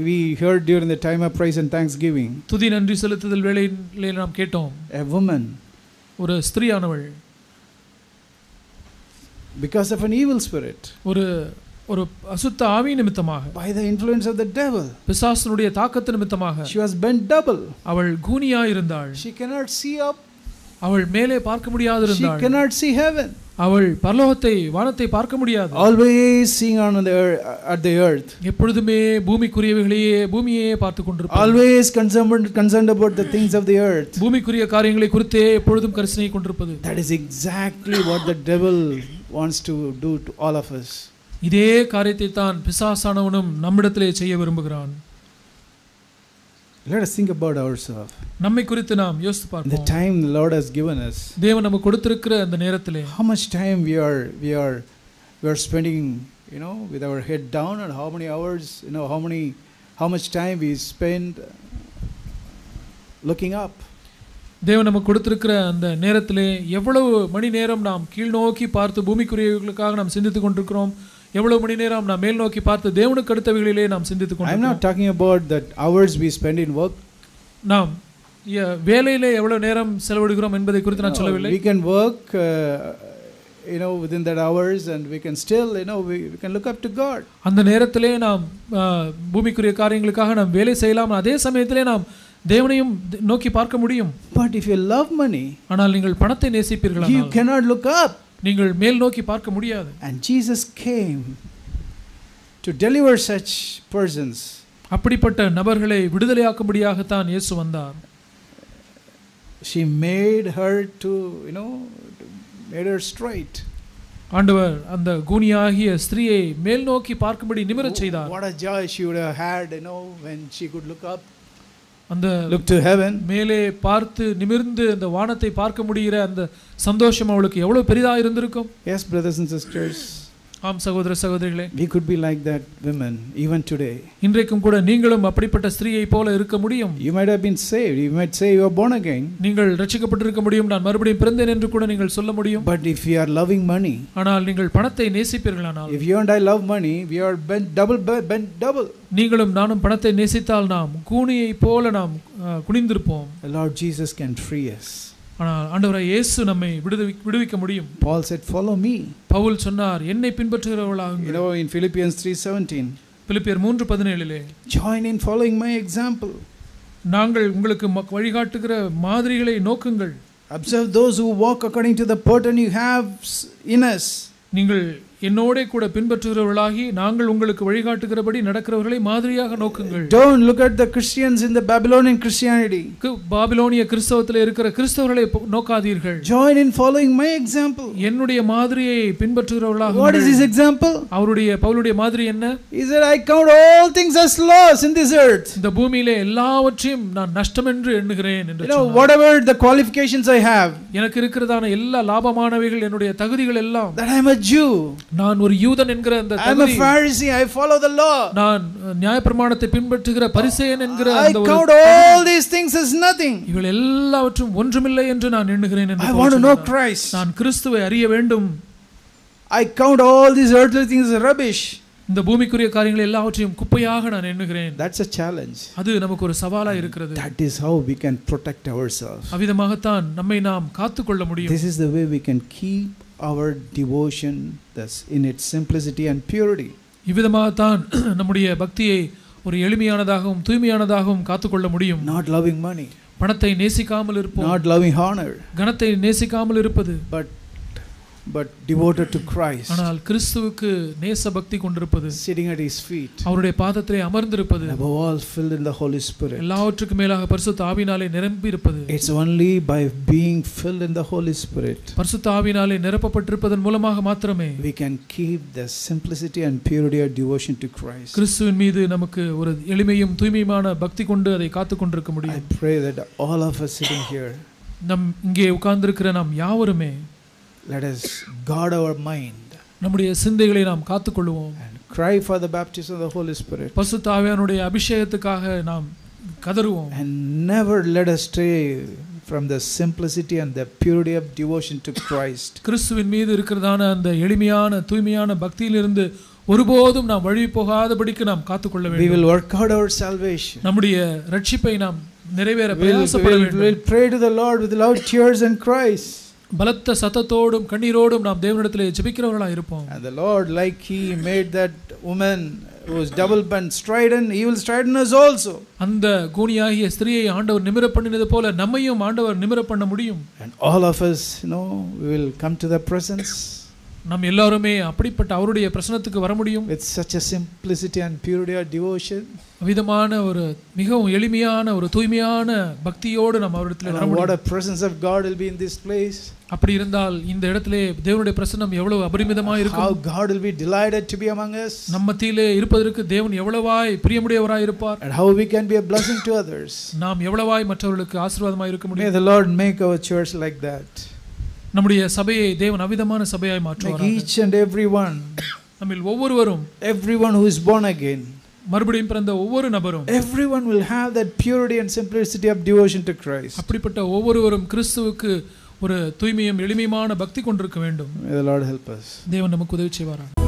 Speaker 1: We heard during the time of praise and thanksgiving.
Speaker 2: துதி நன்றி செலுத்துதல் வேளையிலே நாம் கேட்டோம்.
Speaker 1: A woman,
Speaker 2: ஒரு ஸ்திரீயானவள்,
Speaker 1: because of an evil spirit,
Speaker 2: ஒரு அசுத்த ஆவி நிமித்தமாக,
Speaker 1: by the influence of the devil,
Speaker 2: பிசாசுனுடைய தாக்கத்து நிமித்தமாக,
Speaker 1: she was bent double.
Speaker 2: அவள் கூனியாய் இருந்தாள்.
Speaker 1: She cannot see up.
Speaker 2: அவள் மேலே பார்க்க முடியாதிருந்தாள்.
Speaker 1: She cannot see heaven.
Speaker 2: அவள் பரலோகத்தை வானத்தை பார்க்க முடியாது.
Speaker 1: Always seeing at the earth.
Speaker 2: எப்பொழுதுமே பூமியையே பார்த்து கொண்டிருப்பாள்.
Speaker 1: Always concerned about the things of the earth.
Speaker 2: பூமிக்குரிய காரியங்களை குறித்தே எப்பொழுதும் கரிசனை கொண்டிருப்பது.
Speaker 1: That is exactly what the devil wants to do to all of us.
Speaker 2: இதே காரியத்தை தான் பிசாசானவனும் நம்மிடத்திலே செய்ய விரும்புகிறான்.
Speaker 1: Let us think about ourselves.
Speaker 2: நம்மை குறித்து நாம் யோசித்து
Speaker 1: The
Speaker 2: பார்ப்போம்.
Speaker 1: time the Lord has given us.
Speaker 2: தேவன் நமக்கு கொடுத்திருக்கிற அந்த நேரத்திலே
Speaker 1: How much time we are spending, with our head down, and how many hours, how much time we spend looking up.
Speaker 2: தேவன் நமக்கு கொடுத்திருக்கிற அந்த நேரத்திலே எவ்வளவு மணி நேரம் நாம் கீழ் நோக்கி பார்த்து பூமிக்குரியவர்களுக்காக நாம் சிந்தித்துக் கொண்டிருக்கிறோம், எவ்வளவு மணி நேரம் நாம் மேல் நோக்கி பார்த்து தேவனுக்கு அடுத்தவைகளிலே நாம் சிந்தித்துக்
Speaker 1: I am
Speaker 2: கொண்டிருக்கிறோம்.
Speaker 1: not talking about that hours we spend in work.
Speaker 2: நாம் வேலையிலே எவ்வளவு நேரம் செலவிடுகிறோம் என்பதை குறித்து நான் சொல்லவில்லை.
Speaker 1: We can work within that hours, and we can still we can look up to God.
Speaker 2: அந்த நேரத்திலே நாம் பூமிக்குரிய காரியங்களுக்காக நாம் வேலை செய்யலாம், அதே சமயத்திலே நாம் தேவனையும் நோக்கி பார்க்க முடியும்.
Speaker 1: But if you love money,
Speaker 2: ஆனால் நீங்கள் பணத்தை நேசிப்பீர்களானால்
Speaker 1: you cannot look up.
Speaker 2: நீங்கள் மேல் நோக்கி பார்க்க முடியாது.
Speaker 1: And Jesus came to deliver such persons.
Speaker 2: அப்படிப்பட்ட நபர்களை விடுதலையாக்கும்படியாகத்தான் இயேசு வந்தார்.
Speaker 1: She made her to made her straight.
Speaker 2: ஆண்டவர் அந்த கூனியாகிய ஸ்திரியை மேல் நோக்கி பார்க்கும்படி நிமிரச் செய்தார்.
Speaker 1: What a joy she would have had when she could look up,
Speaker 2: அந்த
Speaker 1: look to heaven.
Speaker 2: மேலே பார்த்து நிமிர்ந்து அந்த வானத்தை பார்க்க முடிகிற அந்த சந்தோஷம் அவளுக்கு எவ்வளவு பெரிதா இருந்திருக்கும்.
Speaker 1: Yes, brothers and sisters,
Speaker 2: ஆம் சகோதர சகோதரிகளே,
Speaker 1: we could be like that women even today.
Speaker 2: இன்றைக்கும் கூட நீங்களும் அப்படிப்பட்ட ஸ்திரியை போல இருக்க முடியும்.
Speaker 1: You might have been saved, you might say you are born again.
Speaker 2: நீங்கள் ரட்சிக்கப்பட்டிருக்க முடியும், நான் மறுபடியும் பிறந்தேன் என்று கூட நீங்கள் சொல்ல முடியும்.
Speaker 1: But if you are loving money,
Speaker 2: ஆனால் நீங்கள் பணத்தை நேசிப்பீர்களானால்,
Speaker 1: if you and I love money, we are bent double.
Speaker 2: நீங்களும் நானும் பணத்தை நேசித்தால் நாம் கூனியை போல நாம் குனிந்திருப்போம்.
Speaker 1: The Lord Jesus can free us.
Speaker 2: ஆனால் ஆண்டவராய் இயேசு நம்மை விடுவிக்க முடியும்.
Speaker 1: Paul said, follow me.
Speaker 2: Pavul சொன்னார், என்னை பின்பற்றுகிறவர்களாகுங்கள்.
Speaker 1: In Philippians 3:17,
Speaker 2: பிலிப்பியர் 3:17
Speaker 1: join in following my example.
Speaker 2: நாங்கள் உங்களுக்கு வழிகாட்டுகிற மாதிரிகளை நோக்குங்கள்.
Speaker 1: Observe those who walk according to the pattern you have in us.
Speaker 2: நீங்கள் என்னோட கூட பின்பற்றுகிறவர்களாகி நாங்கள் உங்களுக்கு வழிகாட்டுகிறபடி நடக்கிறவர்களை மாதிரியாக நோக்குங்கள்.
Speaker 1: Don't look at the Christians in the Babylonian Christianity.
Speaker 2: பாபிலோனிய கிறிஸ்தவத்தில் இருக்கிற கிறிஸ்தவர்களை நோக்காதீர்கள்.
Speaker 1: Join in following my example.
Speaker 2: என்னுடைய மாதிரியை பின்பற்றுகிறவர்களாக.
Speaker 1: What is his example?
Speaker 2: பவுலுடைய மாதிரி என்ன?
Speaker 1: He said, I count all things as loss in this earth.
Speaker 2: இந்த பூமியிலே எல்லாவற்றையும் நான் நஷ்டம் என்று எண்ணுகிறேன் என்று சொன்னார்.
Speaker 1: Whatever the qualifications I have,
Speaker 2: எனக்கு இருக்கிறதான எல்லா லாபமானவைகள், என்னுடைய தகுதிகள் எல்லாம்,
Speaker 1: that I am a Jew,
Speaker 2: நான் ஒரு யூதன் என்கிற அந்த
Speaker 1: I am a Pharisee, I follow the law,
Speaker 2: நான் நியாயப்பிரமாணத்தை பின்பற்றுகிற பரிசேயன் என்கிற அந்த
Speaker 1: I count all these things as nothing.
Speaker 2: இவைகள் எல்லாவற்றும் ஒன்றுமில்லை என்று நான் எண்ணுகிறேன் என்று.
Speaker 1: I want to know Christ.
Speaker 2: நான் கிறிஸ்துவை அறிய வேண்டும்.
Speaker 1: I count all these earthly things as rubbish.
Speaker 2: இந்த பூமிக்குரிய காரியங்களை எல்லாவற்றையும் குப்பையாக நான் எண்ணுகிறேன்.
Speaker 1: That's a challenge.
Speaker 2: அது நமக்கு ஒரு சவாலா இருக்கிறது.
Speaker 1: That is how we can protect ourselves.
Speaker 2: அவிதமாகத்தான் நம்மை நாம் காத்துக்கொள்ள முடியும்.
Speaker 1: This is the way we can keep our devotion thus in its simplicity and purity.
Speaker 2: இவ்விதமாகத்தான் நம்முடைய பக்தியை ஒரு எளிமையானதாகவும் தூய்மையானதாகவும் காத்துக்கொள்ள முடியும்.
Speaker 1: Not loving money,
Speaker 2: பணத்தை நேசிக்காமல் இருப்போம்.
Speaker 1: not loving honor,
Speaker 2: கனத்தை நேசிக்காமல் இருப்பது,
Speaker 1: but devoted to Christ,
Speaker 2: ஆனால் கிறிஸ்துவுக்கு நேச பக்தி கொண்டிருப்பது,
Speaker 1: sitting at his feet,
Speaker 2: அவருடைய பாதத்திலே அமர்ந்திருப்பது,
Speaker 1: above all filled in the Holy Spirit.
Speaker 2: எல்லாவற்றுக்கும் மேலாக பரிசுத்த ஆவியினாலே நிரம்பி இருப்பது.
Speaker 1: It's only by being filled in the Holy Spirit
Speaker 2: பரிசுத்த ஆவியினாலே நிரப்பப்பட்டிருப்பதன் மூலமாக மாத்திரமே
Speaker 1: we can keep the simplicity and purity of devotion to Christ.
Speaker 2: கிறிஸ்துவின் மீது நமக்கு ஒரு எளிமையும் தூய்மையான பக்தி கொண்டு அதை காத்துக் கொண்டிருக்க முடியும்.
Speaker 1: I pray that all of us sitting here,
Speaker 2: இங்கே உட்கார்ந்திருக்கிற நாம் யாவருமே,
Speaker 1: let us guard our mind,
Speaker 2: நம்முடைய சிந்தைகளை நாம் காத்துக்கொள்வோம்,
Speaker 1: and cry for the baptism of the Holy Spirit,
Speaker 2: பரிசுத்த ஆவியானுடைய அபிஷேகத்துக்காக நாம் கதறுவோம்.
Speaker 1: and never let us stray from the simplicity and the purity of devotion to Christ.
Speaker 2: கிறிஸ்துவின் மீது இருக்கிறதான அந்த எளிமையான தூய்மையான பக்தியிலிருந்து ஒருபோதும் நாம் வழி போகாதபடிக்கு நாம் காத்துக்கொள்ள வேண்டும்.
Speaker 1: We will work out our salvation.
Speaker 2: நம்முடைய ரட்சிப்பை நாம் நிறைவேற பிரயாசப்பட வேண்டும்.
Speaker 1: We will pray to the Lord with loud tears and cries.
Speaker 2: பலத்த சத்தத்தோடும் கண்ணீரோடும் நாம் தேவனிடத்திலே ஜெபிக்கிறவர்களாக இருப்போம்.
Speaker 1: And the Lord, like he made that woman who was double bent strident, he will straighten us also.
Speaker 2: அந்த கூனியாகிய ஸ்திரியை ஆண்டவர் நிமிர பண்ணினது போல நம்மையும் ஆண்டவர் நிமிர பண்ண முடியும்.
Speaker 1: And all of us, we will come to the presence.
Speaker 2: நாம் எல்லாருமே அப்படிப்பட்ட அவருடைய பிரசன்னத்துக்கு வர முடியும்.
Speaker 1: With such a simplicity and purity of devotion.
Speaker 2: விதமான ஒரு மிகவும் எளிமையான ஒரு தூய்மையான பக்தியோடு நாம் அவரிடத்தில் வர முடியும்.
Speaker 1: What a presence of God will be in this place.
Speaker 2: அப்படி இருந்தால் இந்த இடத்திலே தேவனுடைய பிரசன்னம் எவ்வளவு அபரிமிதமாக இருக்கும்.
Speaker 1: How God will be delighted to be among us.
Speaker 2: நம்ம மத்தியிலே இருப்பதற்கு தேவன் எவ்வளவாய் பிரியமுடையவராய் இருப்பார்.
Speaker 1: And how we can be a blessing to others.
Speaker 2: நாம் எவ்வளவாய் மற்றவர்களுக்கு ஆசீர்வாதமாய் இருக்க முடியும்.
Speaker 1: May the Lord make our church like that.
Speaker 2: நம்முடைய சபையை தேவன் அவிதமான சபையாய் மாற்றுவாராக.
Speaker 1: Each and every one.
Speaker 2: நம்மில் ஒவ்வொருவரும்,
Speaker 1: everyone who is born again,
Speaker 2: மறுபடியும் பிறந்த ஒவ்வொரு நபரும்,
Speaker 1: everyone will have that purity and simplicity of devotion to Christ.
Speaker 2: அப்படிப்பட்ட ஒவ்வொருவரும் கிறிஸ்துவுக்கு ஒரு தூய்மையும் எளிமையான பக்தி கொண்டிருக்க வேண்டும்.
Speaker 1: May the Lord help us.
Speaker 2: தேவன் நமக்கு உதவி செய்வாராக.